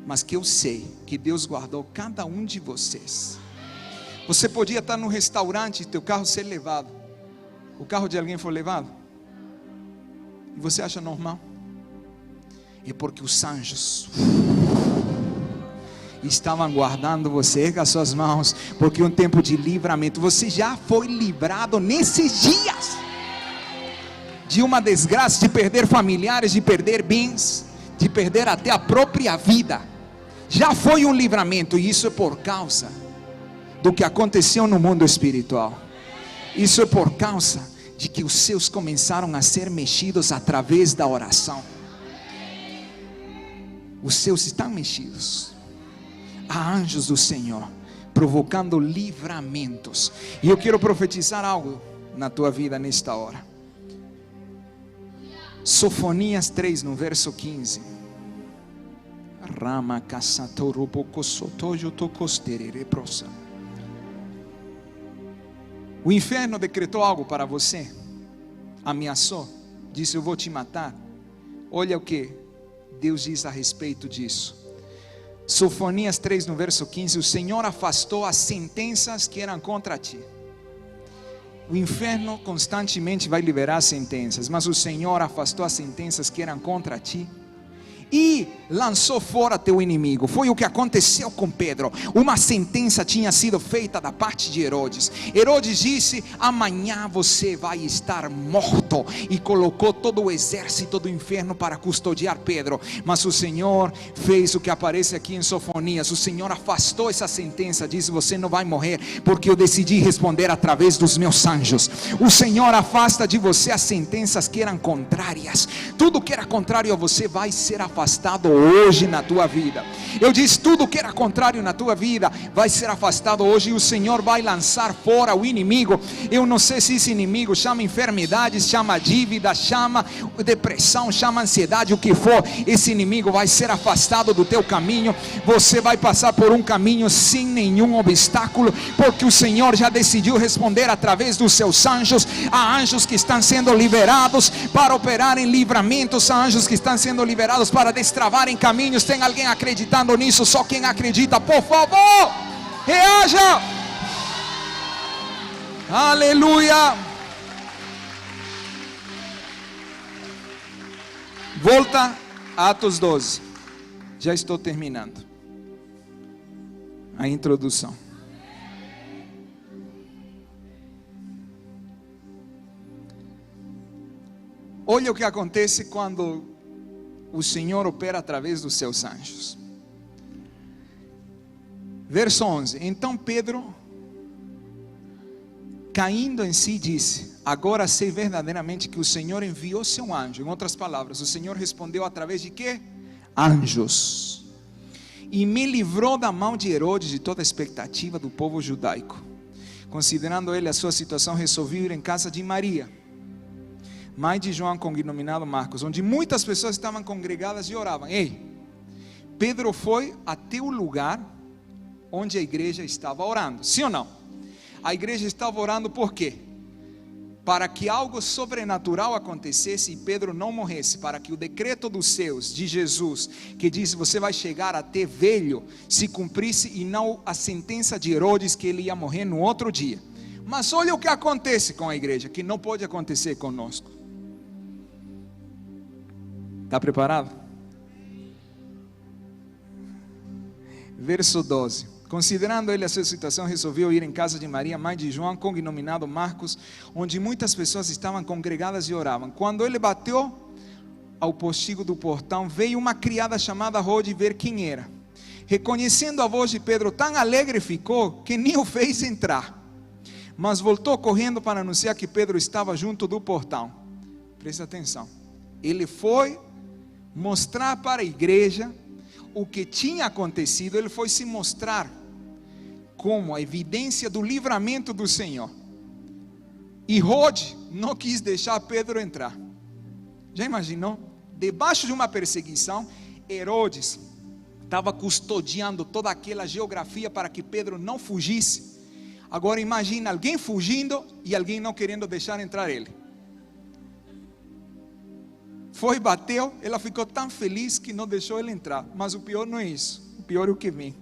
Mas que eu sei que Deus guardou cada um de vocês. Você podia estar no restaurante e teu carro ser levado. O carro de alguém foi levado? E você acha normal? É porque os anjos estavam guardando você. Erga suas mãos, porque é um tempo de livramento. Você já foi livrado nesses dias de uma desgraça, de perder familiares, de perder bens, de perder até a própria vida. Já foi um livramento, e isso é por causa do que aconteceu no mundo espiritual. Isso é por causa de que os seus começaram a ser mexidos através da oração. Os seus estão mexidos. Há anjos do Senhor provocando livramentos. E eu quero profetizar algo na tua vida nesta hora. Sofonias 3, no verso 15. Rama O inferno decretou algo para você, ameaçou, disse: eu vou te matar. Olha o que Deus diz a respeito disso. Sofonias 3, no verso 15. O Senhor afastou as sentenças que eram contra ti. O inferno constantemente vai liberar sentenças, mas o Senhor afastou as sentenças que eram contra ti e lançou fora teu inimigo. Foi o que aconteceu com Pedro. Uma sentença tinha sido feita da parte de Herodes. Herodes disse: amanhã você vai estar morto, e colocou todo o exército do inferno para custodiar Pedro. Mas o Senhor fez o que aparece aqui em Sofonias. O Senhor afastou essa sentença, disse: você não vai morrer, porque eu decidi responder através dos meus anjos. O Senhor afasta de você as sentenças que eram contrárias. Tudo que era contrário a você vai ser afastado hoje na tua vida. Eu disse: tudo que era contrário na tua vida vai ser afastado hoje, e o Senhor vai lançar fora o inimigo. Eu não sei se esse inimigo chama enfermidades, chama dívida, chama depressão, chama ansiedade, o que for. Esse inimigo vai ser afastado do teu caminho. Você vai passar por um caminho sem nenhum obstáculo, porque o Senhor já decidiu responder através dos seus anjos. Há anjos que estão sendo liberados para operar em livramentos. Há anjos que estão sendo liberados para destravar em caminhos. Tem alguém acreditando nisso? Só quem acredita, por favor, reaja. Aleluia. Volta a Atos 12. Já estou terminando a introdução. Olha o que acontece quando o Senhor opera através dos seus anjos. Verso 11. Então Pedro, caindo em si, disse: agora sei verdadeiramente que o Senhor enviou seu anjo. Em outras palavras, o Senhor respondeu através de quê? Anjos. E me livrou da mão de Herodes, de toda a expectativa do povo judaico. Considerando ele a sua situação, resolveu ir em casa de Maria, mãe de João cognominado Marcos, onde muitas pessoas estavam congregadas e oravam. Ei, Pedro foi até o lugar onde a igreja estava orando, sim ou não? A igreja estava orando por quê? Para que algo sobrenatural acontecesse e Pedro não morresse, para que o decreto dos céus, de Jesus, que diz você vai chegar até velho, se cumprisse, e não a sentença de Herodes que ele ia morrer no outro dia. Mas olha o que acontece com a igreja, que não pode acontecer conosco. Está preparado? Verso 12. Considerando ele a sua situação, resolveu ir em casa de Maria, mãe de João, cognominado Marcos, onde muitas pessoas estavam congregadas e oravam. Quando ele bateu ao postigo do portão, veio uma criada chamada Rode ver quem era. Reconhecendo a voz de Pedro, tão alegre ficou que nem o fez entrar. Mas voltou correndo para anunciar que Pedro estava junto do portão. Presta atenção. Ele foi mostrar para a igreja o que tinha acontecido. Ele foi se mostrar como a evidência do livramento do Senhor. E Rode não quis deixar Pedro entrar. Já imaginou? Debaixo de uma perseguição, Herodes estava custodiando toda aquela geografia para que Pedro não fugisse. Agora imagina alguém fugindo e alguém não querendo deixar entrar ele. Foi, bateu, ela ficou tão feliz que não deixou ele entrar. Mas o pior não é isso, o pior é o que vem.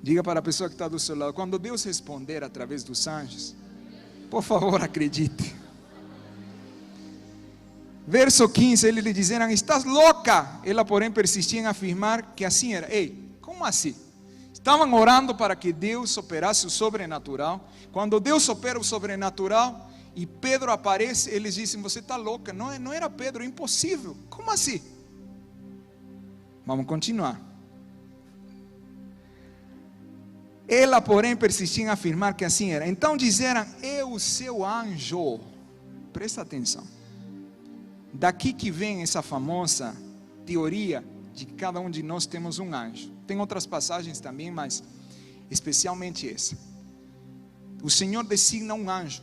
Diga para a pessoa que está do seu lado, quando Deus responder através dos anjos, por favor acredite. Verso 15, eles lhe disseram, estás louca? Ela porém persistia em afirmar que assim era. Ei, como assim? Estavam orando para que Deus operasse o sobrenatural. Quando Deus opera o sobrenatural e Pedro aparece, eles dizem, você está louca. Não era Pedro, é impossível. Como assim? Vamos continuar. Ela porém persistia em afirmar que assim era. Então disseram, é o seu anjo. Presta atenção. Daqui que vem essa famosa teoria de que cada um de nós temos um anjo. Tem outras passagens também, mas especialmente essa. O Senhor designa um anjo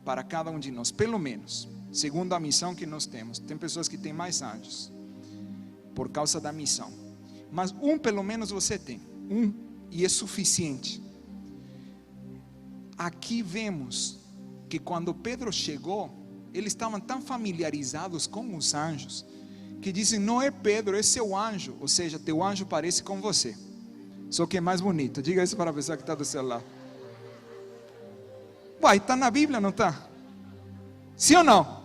para cada um de nós, pelo menos, segundo a missão que nós temos. Tem pessoas que têm mais anjos, por causa da missão. Mas um pelo menos você tem, e é suficiente. Aqui vemos que quando Pedro chegou, eles estavam tão familiarizados com os anjos, que dizem, não é Pedro, é seu anjo. Ou seja, teu anjo parece com você, só que é mais bonito. Diga isso para a pessoa que está do seu lado. Uai, está na Bíblia, não está? Sim ou não?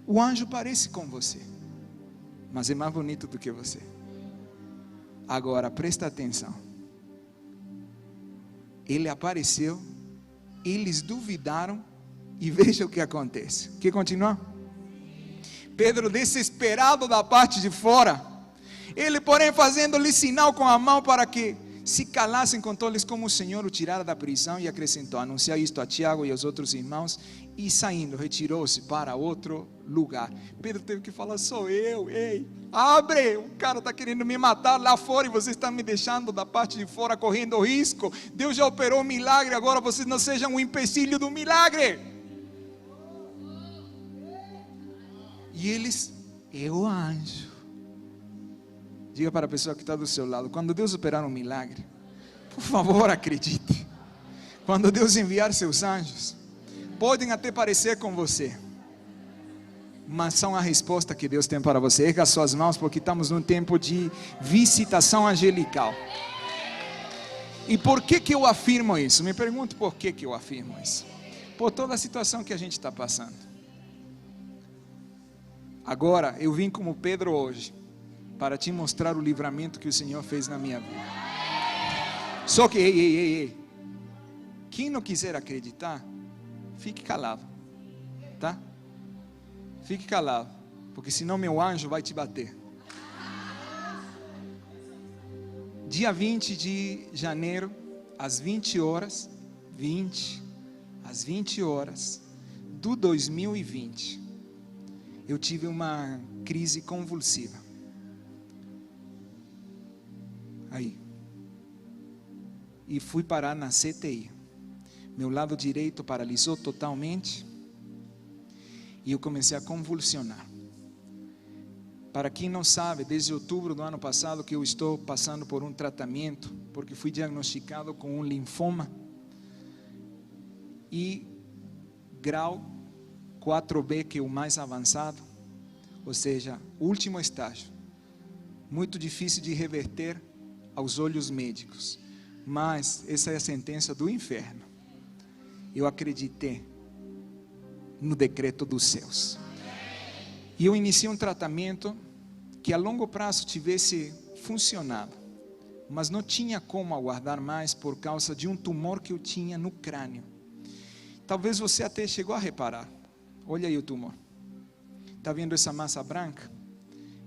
O anjo parece com você, mas é mais bonito do que você. Agora presta atenção. Ele apareceu, eles duvidaram, e veja o que acontece. Que continua? Pedro desesperado da parte de fora, ele porém fazendo-lhe sinal com a mão para que se calassem, contou-lhes como o Senhor o tirara da prisão e acrescentou, anunciar isto a Tiago e aos outros irmãos, e saindo retirou-se para outro lugar. Pedro teve que falar, sou eu, ei, abre, o cara está querendo me matar lá fora e vocês estão me deixando da parte de fora correndo risco. Deus já operou um milagre, agora vocês não sejam um empecilho do milagre. E eles, é o anjo. Diga para a pessoa que está do seu lado, quando Deus operar um milagre, por favor acredite. Quando Deus enviar seus anjos, podem até parecer com você, mas são a resposta que Deus tem para você. Erga suas mãos, porque estamos num tempo de visitação angelical. E por que eu afirmo isso? Me pergunto por que eu afirmo isso. Por toda a situação que a gente está passando. Agora, eu vim como Pedro hoje, para te mostrar o livramento que o Senhor fez na minha vida. Só que, ei, quem não quiser acreditar, fique calado, tá? Fique calado, porque senão meu anjo vai te bater. Dia 20 de janeiro, às 20 horas do 2020, eu tive uma crise convulsiva. Aí, e fui parar na CTI. Meu lado direito paralisou totalmente. E eu comecei a convulsionar. Para quem não sabe, desde outubro do ano passado que eu estou passando por um tratamento, porque fui diagnosticado com um linfoma e grau 4B, que é o mais avançado, ou seja, último estágio, muito difícil de reverter aos olhos médicos, mas essa é a sentença do inferno. Eu acreditei no decreto dos céus, e eu iniciei um tratamento que a longo prazo tivesse funcionado, mas não tinha como aguardar mais por causa de um tumor que eu tinha no crânio. Talvez você até chegou a reparar. Olha aí o tumor. Está vendo essa massa branca?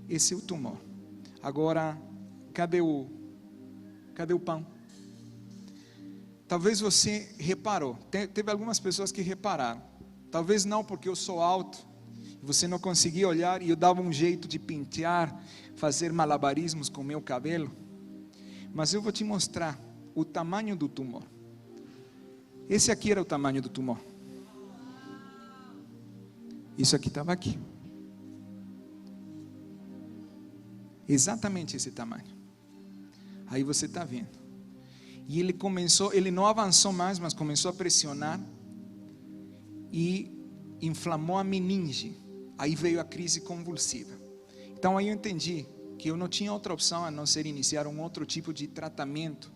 Esse é o tumor. Agora, cadê o pão? Talvez você reparou. Teve algumas pessoas que repararam. Talvez não, porque eu sou alto. Você não conseguia olhar e eu dava um jeito de pentear, fazer malabarismos com meu cabelo. Mas eu vou te mostrar o tamanho do tumor. Esse aqui era o tamanho do tumor. Isso aqui estava aqui. Exatamente esse tamanho. Aí você está vendo. E ele não avançou mais, mas começou a pressionar e inflamou a meninge. Aí veio a crise convulsiva. Então aí eu entendi que eu não tinha outra opção a não ser iniciar um outro tipo de tratamento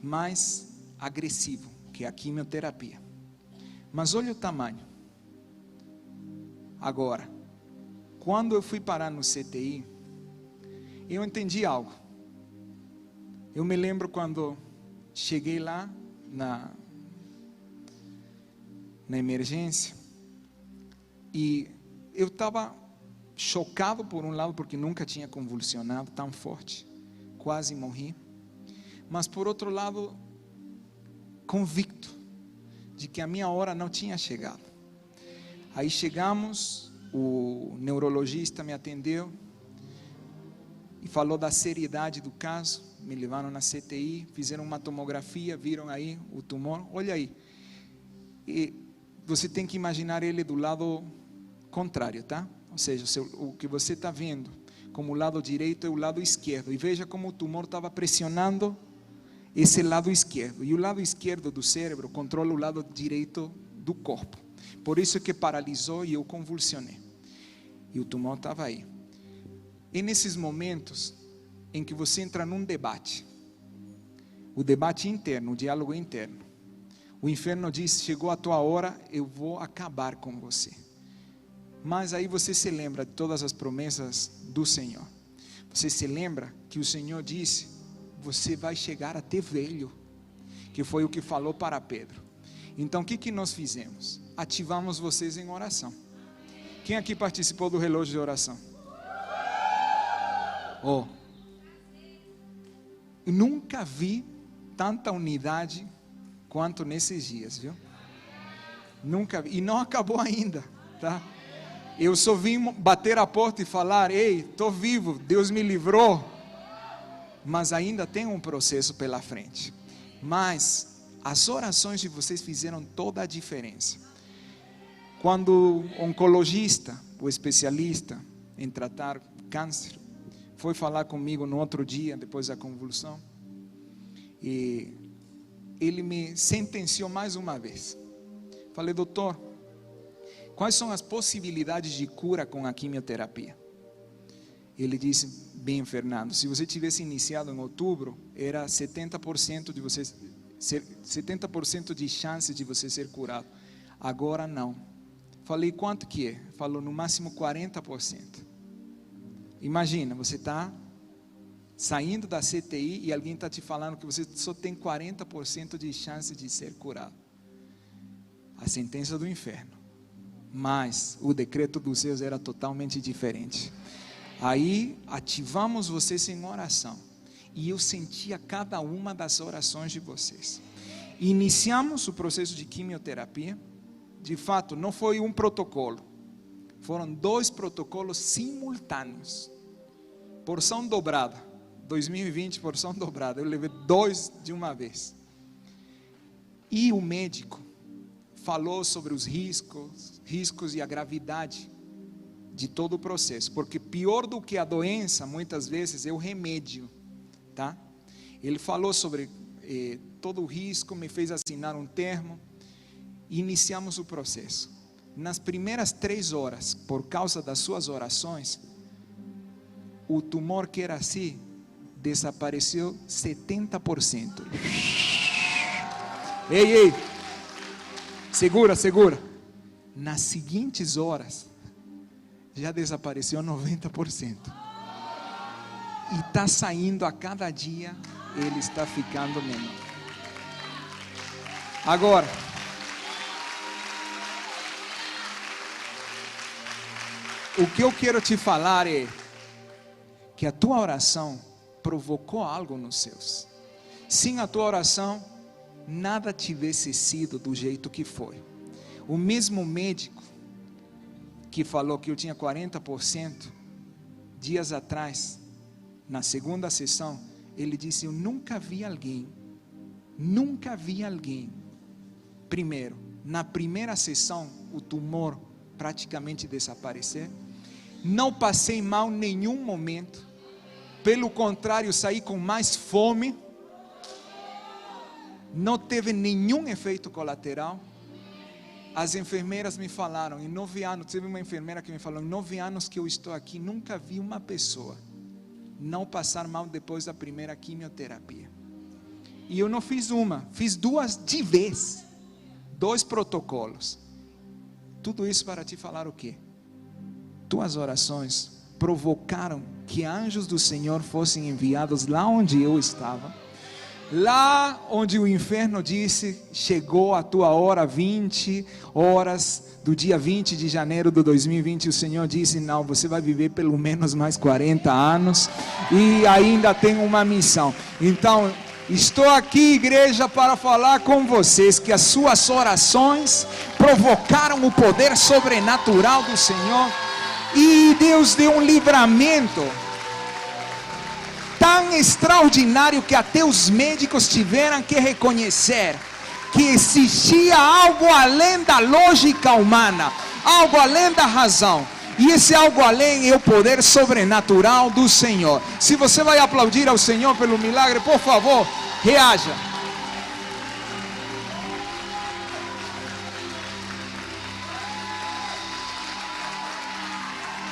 mais agressivo, que é a quimioterapia. Mas olha o tamanho. Agora, quando eu fui parar no CTI, eu entendi algo. Eu me lembro quando cheguei lá na emergência, e eu estava chocado por um lado, porque nunca tinha convulsionado tão forte, quase morri, mas por outro lado, convicto de que a minha hora não tinha chegado. Aí chegamos, o neurologista me atendeu e falou da seriedade do caso, me levaram na CTI, fizeram uma tomografia, viram aí o tumor, olha aí, e você tem que imaginar ele do lado contrário, tá? Ou seja, o que você está vendo como o lado direito é o lado esquerdo, e veja como o tumor estava pressionando esse lado esquerdo, e o lado esquerdo do cérebro controla o lado direito do corpo, por isso que paralisou e eu convulsionei, e o tumor estava aí. E nesses momentos em que você entra num debate, o debate interno, o diálogo interno, o inferno diz: chegou a tua hora, eu vou acabar com você. Mas aí você se lembra de todas as promessas do Senhor. Você se lembra que o Senhor disse: você vai chegar até velho, que foi o que falou para Pedro. Então o que nós fizemos? Ativamos vocês em oração. Quem aqui participou do relógio de oração? Oh, nunca vi tanta unidade quanto nesses dias, viu? Nunca vi, e não acabou ainda, tá? Eu só vim bater a porta e falar: ei, estou vivo, Deus me livrou, mas ainda tem um processo pela frente. Mas as orações de vocês fizeram toda a diferença. Quando o oncologista, o especialista em tratar câncer, foi falar comigo no outro dia, depois da convulsão, e ele me sentenciou mais uma vez. Falei: doutor, quais são as possibilidades de cura com a quimioterapia? Ele disse: bem, Fernando, se você tivesse iniciado em outubro, era 70% de você 70% de chance de você ser curado. Agora não. Falei: quanto que é? Falou: no máximo 40%. Imagina, você está saindo da CTI e alguém está te falando que você só tem 40% de chance de ser curado. A sentença do inferno. Mas o decreto dos céus era totalmente diferente. Aí ativamos vocês em oração, e eu sentia cada uma das orações de vocês. Iniciamos o processo de quimioterapia. De fato, não foi um protocolo, foram 2 protocolos simultâneos, porção dobrada. 2020, porção dobrada. Eu levei 2 de uma vez. E o médico falou sobre os riscos e a gravidade de todo o processo, porque pior do que a doença muitas vezes é o remédio, tá? Ele falou sobre todo o risco, me fez assinar um termo e iniciamos o processo. Nas primeiras 3 horas, por causa das suas orações, o tumor que era assim desapareceu 70%. Ei, segura. Nas seguintes horas já desapareceu 90%. E está saindo a cada dia, ele está ficando menor. Agora, o que eu quero te falar é que a tua oração provocou algo nos seus. Sem a tua oração, nada tivesse sido do jeito que foi. O mesmo médico que falou que eu tinha 40%, dias atrás, na segunda sessão, ele disse: eu nunca vi alguém, primeiro, na primeira sessão, o tumor praticamente desaparecer, não passei mal em nenhum momento, pelo contrário, saí com mais fome, não teve nenhum efeito colateral. As enfermeiras me falaram, em 9 anos, teve uma enfermeira que me falou, em 9 anos que eu estou aqui, nunca vi uma pessoa não passar mal depois da primeira quimioterapia. E eu não fiz uma, fiz 2 de vez, 2 protocolos. Tudo isso para te falar o quê? Tuas orações provocaram que anjos do Senhor fossem enviados lá onde eu estava. Lá onde o inferno disse: chegou a tua hora, 20 horas do dia 20 de janeiro de 2020, o Senhor disse: não, você vai viver pelo menos mais 40 anos e ainda tem uma missão. Então, estou aqui, igreja, para falar com vocês que as suas orações provocaram o poder sobrenatural do Senhor, e Deus deu um livramento tão extraordinário que até os médicos tiveram que reconhecer que existia algo além da lógica humana, algo além da razão. E esse algo além é o poder sobrenatural do Senhor. Se você vai aplaudir ao Senhor pelo milagre, por favor, reaja.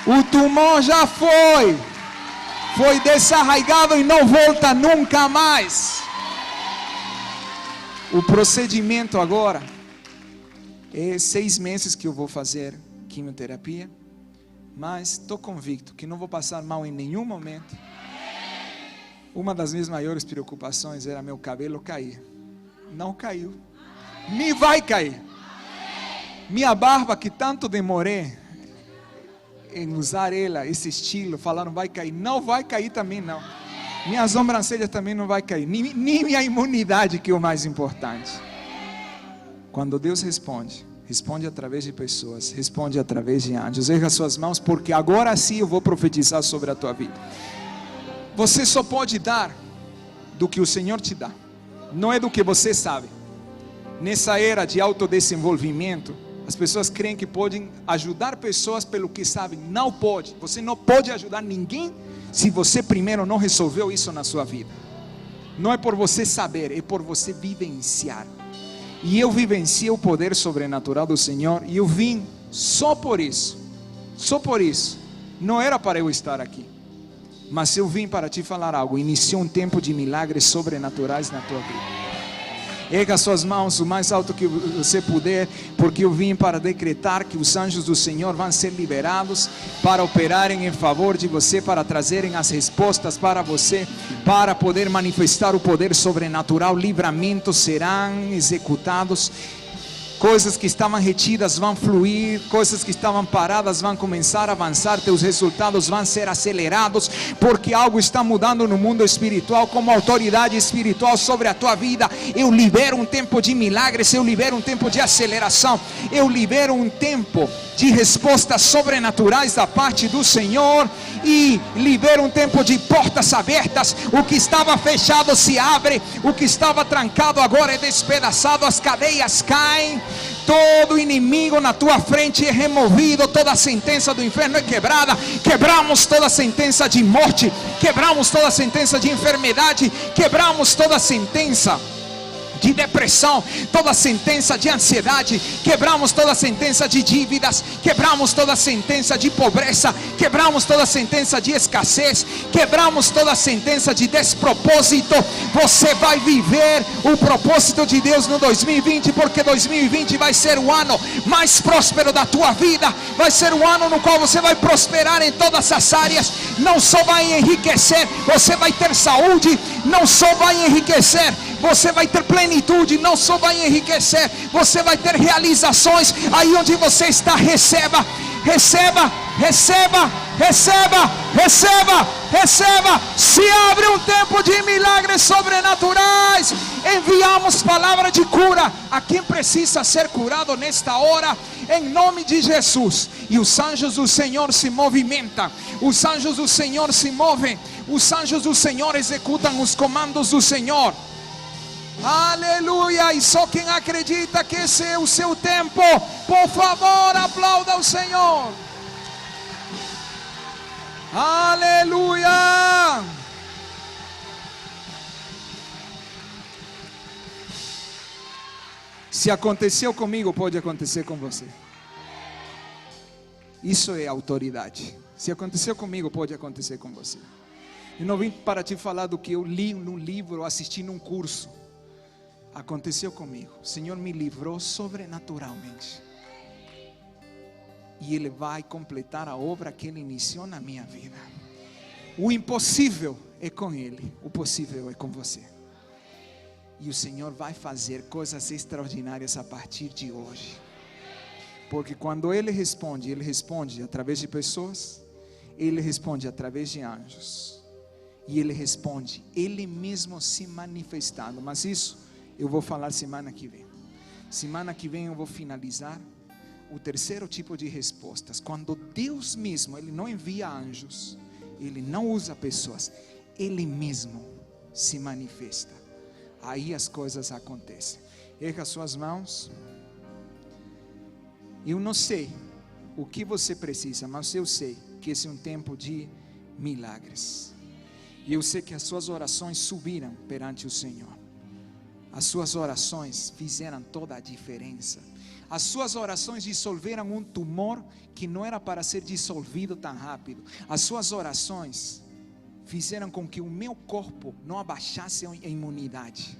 O tumor já foi desarraigado e não volta nunca mais. O procedimento agora é 6 meses que eu vou fazer quimioterapia, mas estou convicto que não vou passar mal em nenhum momento. Uma das minhas maiores preocupações era meu cabelo cair. Não caiu, nem vai cair. Minha barba, que tanto demorei em usar ela, esse estilo, falaram vai cair, não vai cair também não. Minha sobrancelha também não vai cair, nem minha imunidade, que é o mais importante. Quando Deus responde através de pessoas, responde através de anjos. Erga suas mãos, porque agora sim eu vou profetizar sobre a tua vida. Você só pode dar do que o Senhor te dá, não é do que você sabe. Nessa era de autodesenvolvimento, as pessoas creem que podem ajudar pessoas pelo que sabem. Não pode. Você não pode ajudar ninguém se você primeiro não resolveu isso na sua vida. Não é por você saber, é por você vivenciar. E eu vivenciei o poder sobrenatural do Senhor, e eu vim só por isso. Só por isso. Não era para eu estar aqui, mas eu vim para te falar algo. Iniciou um tempo de milagres sobrenaturais na tua vida. Erga suas mãos o mais alto que você puder, porque eu vim para decretar que os anjos do Senhor vão ser liberados para operarem em favor de você, para trazerem as respostas para você, para poder manifestar o poder sobrenatural. Livramentos serão executados. Coisas que estavam retidas vão fluir, coisas que estavam paradas vão começar a avançar, teus resultados vão ser acelerados, porque algo está mudando no mundo espiritual, como autoridade espiritual sobre a tua vida. Eu libero um tempo de milagres, eu libero um tempo de aceleração, eu libero um tempo de respostas sobrenaturais da parte do Senhor, e libero um tempo de portas abertas. O que estava fechado se abre, o que estava trancado agora é despedaçado, as cadeias caem. Todo inimigo na tua frente é removido, toda sentença do inferno é quebrada. Quebramos toda sentença de morte, quebramos toda sentença de enfermidade, quebramos toda sentença de depressão, toda sentença de ansiedade, quebramos toda sentença de dívidas, quebramos toda sentença de pobreza, quebramos toda sentença de escassez, quebramos toda sentença de despropósito. Você vai viver o propósito de Deus no 2020, porque 2020 vai ser o ano mais próspero da tua vida, vai ser o ano no qual você vai prosperar em todas as áreas. Não só vai enriquecer, você vai ter saúde. Não só vai enriquecer, você vai ter plenitude. Não só vai enriquecer, você vai ter realizações. Aí onde você está, receba, receba, receba, receba, receba, receba. Se abre um tempo de milagres sobrenaturais. Enviamos palavra de cura a quem precisa ser curado nesta hora, em nome de Jesus. E os anjos do Senhor se movimentam, os anjos do Senhor se movem, os anjos do Senhor executam os comandos do Senhor. Aleluia. E só quem acredita que esse é o seu tempo, por favor, aplauda o Senhor. Aleluia. Se aconteceu comigo, pode acontecer com você. Isso é autoridade. Se aconteceu comigo, pode acontecer com você. Eu não vim para te falar do que eu li num livro, assisti num curso. Aconteceu comigo. O Senhor me livrou sobrenaturalmente. E Ele vai completar a obra que Ele iniciou na minha vida. O impossível é com Ele, o possível é com você. E o Senhor vai fazer coisas extraordinárias a partir de hoje. Porque quando Ele responde através de pessoas, Ele responde através de anjos. E Ele responde, Ele mesmo se manifestando. Mas isso eu vou falar semana que vem. Semana que vem eu vou finalizar o terceiro tipo de respostas. Quando Deus mesmo, Ele não envia anjos, Ele não usa pessoas, Ele mesmo se manifesta. Aí as coisas acontecem. Erga suas mãos. Eu não sei o que você precisa, mas eu sei que esse é um tempo de milagres. E eu sei que as suas orações subiram perante o Senhor. As suas orações fizeram toda a diferença. As suas orações dissolveram um tumor que não era para ser dissolvido tão rápido. As suas orações fizeram com que o meu corpo não abaixasse a imunidade.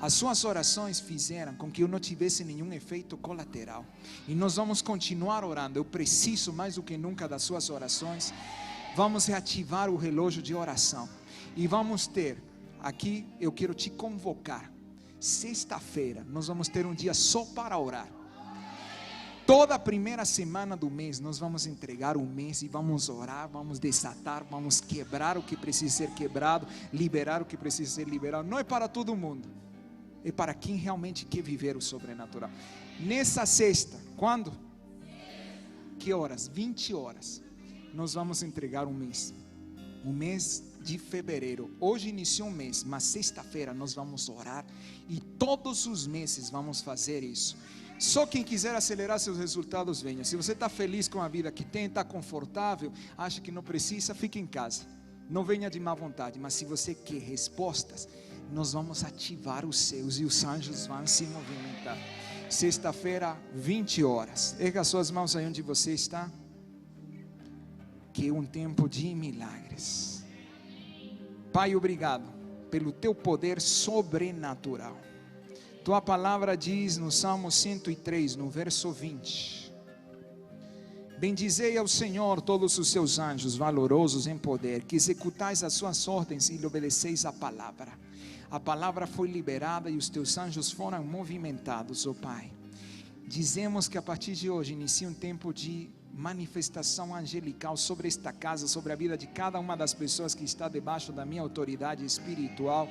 As suas orações fizeram com que eu não tivesse nenhum efeito colateral. E nós vamos continuar orando. Eu preciso mais do que nunca das suas orações. Vamos reativar o relógio de oração. E vamos ter, aqui eu quero te convocar. Sexta-feira nós vamos ter um dia só para orar. Toda a primeira semana do mês nós vamos entregar o mês e vamos orar, vamos desatar, vamos quebrar o que precisa ser quebrado, liberar o que precisa ser liberado. Não é para todo mundo, é para quem realmente quer viver o sobrenatural. Nessa sexta, quando? Que horas? 20 horas. Nós vamos entregar um mês. O mês de fevereiro. Hoje iniciou um mês, mas sexta-feira nós vamos orar. E todos os meses vamos fazer isso. Só quem quiser acelerar seus resultados, venha. Se você está feliz com a vida que tem, está confortável, acha que não precisa, fique em casa. Não venha de má vontade. Mas se você quer respostas, nós vamos ativar os seus e os anjos vão se movimentar. Sexta-feira, 20 horas. Erga suas mãos aí onde você está. Que é um tempo de milagres. Pai, obrigado pelo teu poder sobrenatural. Tua palavra diz no Salmo 103, no verso 20: bendizei ao Senhor todos os seus anjos valorosos em poder, que executais as suas ordens e lhe obedeceis a palavra. A palavra foi liberada e os teus anjos foram movimentados, ó Pai. Dizemos que a partir de hoje inicia um tempo de manifestação angelical sobre esta casa, sobre a vida de cada uma das pessoas que está debaixo da minha autoridade espiritual,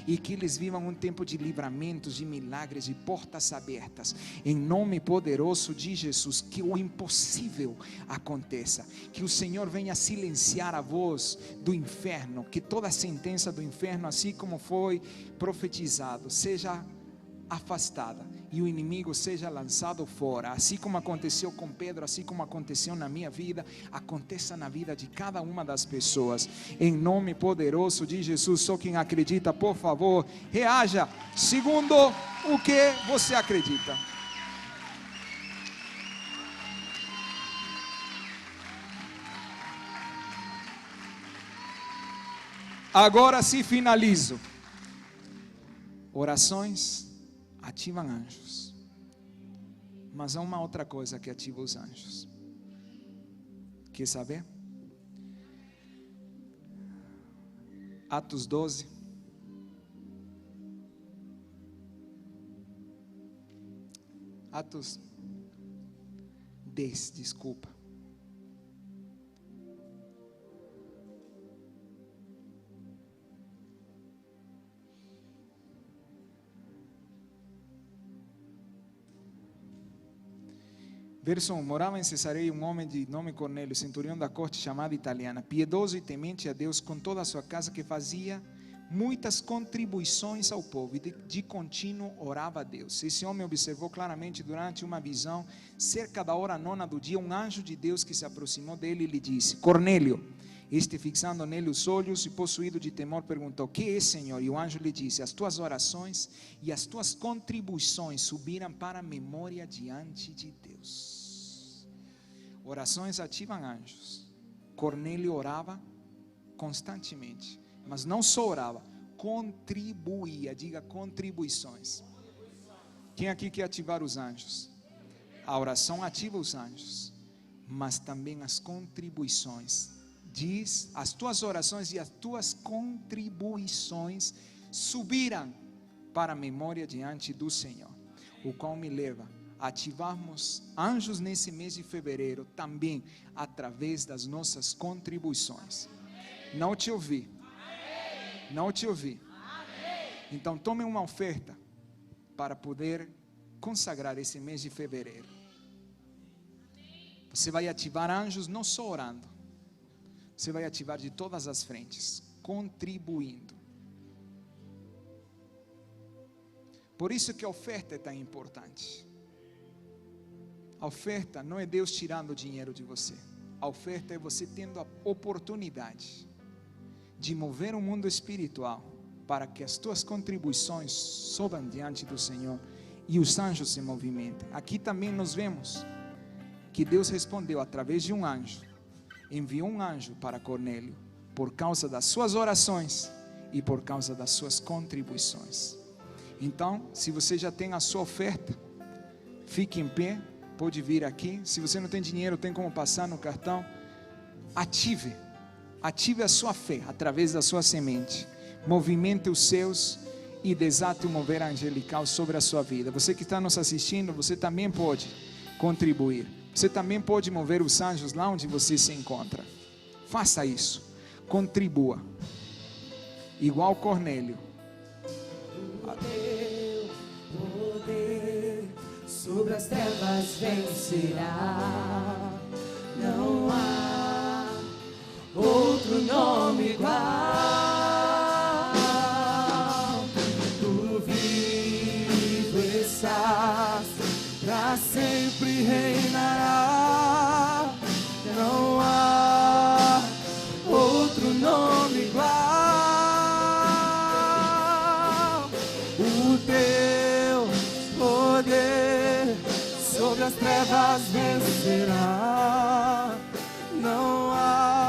e que eles vivam um tempo de livramentos, de milagres, de portas abertas, em nome poderoso de Jesus. Que o impossível aconteça, que o Senhor venha silenciar a voz do inferno, que toda a sentença do inferno, assim como foi profetizado, seja afastada e o inimigo seja lançado fora, assim como aconteceu com Pedro, assim como aconteceu na minha vida, aconteça na vida de cada uma das pessoas, em nome poderoso de Jesus. Só quem acredita, por favor, reaja segundo o que você acredita. Agora sim finalizo. Orações ativam anjos. Mas há uma outra coisa que ativa os anjos. Quer saber? Atos 12. Atos 10, desculpa. Verso 1, morava em Cesareia um homem de nome Cornélio, centurião da corte chamada italiana, piedoso e temente a Deus com toda a sua casa, que fazia muitas contribuições ao povo e de contínuo orava a Deus. Esse homem observou claramente durante uma visão, cerca da hora 9 do dia, um anjo de Deus que se aproximou dele e lhe disse: Cornélio. Este, fixando nele os olhos e possuído de temor, perguntou: que é, Senhor? E o anjo lhe disse: as tuas orações e as tuas contribuições subiram para a memória diante de Deus. Orações ativam anjos. Cornélio orava constantemente, mas não só orava, contribuía. Diga contribuições. Quem aqui quer ativar os anjos? A oração ativa os anjos, mas também as contribuições. Diz: as tuas orações e as tuas contribuições subiram para a memória diante do Senhor, o qual me leva a ativarmos anjos nesse mês de fevereiro também através das nossas contribuições. Não te ouvi. Não te ouvi. Então tome uma oferta para poder consagrar esse mês de fevereiro. Você vai ativar anjos não só orando, você vai ativar de todas as frentes, contribuindo. Por isso que a oferta é tão importante. A oferta não é Deus tirando o dinheiro de você. A oferta é você tendo a oportunidade de mover o mundo espiritual para que as tuas contribuições sobam diante do Senhor e os anjos se movimentem. Aqui também nós vemos que Deus respondeu através de um anjo. Enviou um anjo para Cornélio por causa das suas orações e por causa das suas contribuições. Então, se você já tem a sua oferta, fique em pé, pode vir aqui. Se você não tem dinheiro, tem como passar no cartão. Ative a sua fé através da sua semente. Movimente os seus e desate o mover angelical sobre a sua vida. Você que está nos assistindo, você também pode contribuir. Você também pode mover os anjos lá onde você se encontra. Faça isso. Contribua. Igual Cornélio. Poder sobre as trevas vencerá. Não há outro nome igual. Tu vivo estás, pra sempre reinará. Não há outro nome igual. O teu poder sobre as trevas vencerá. Não há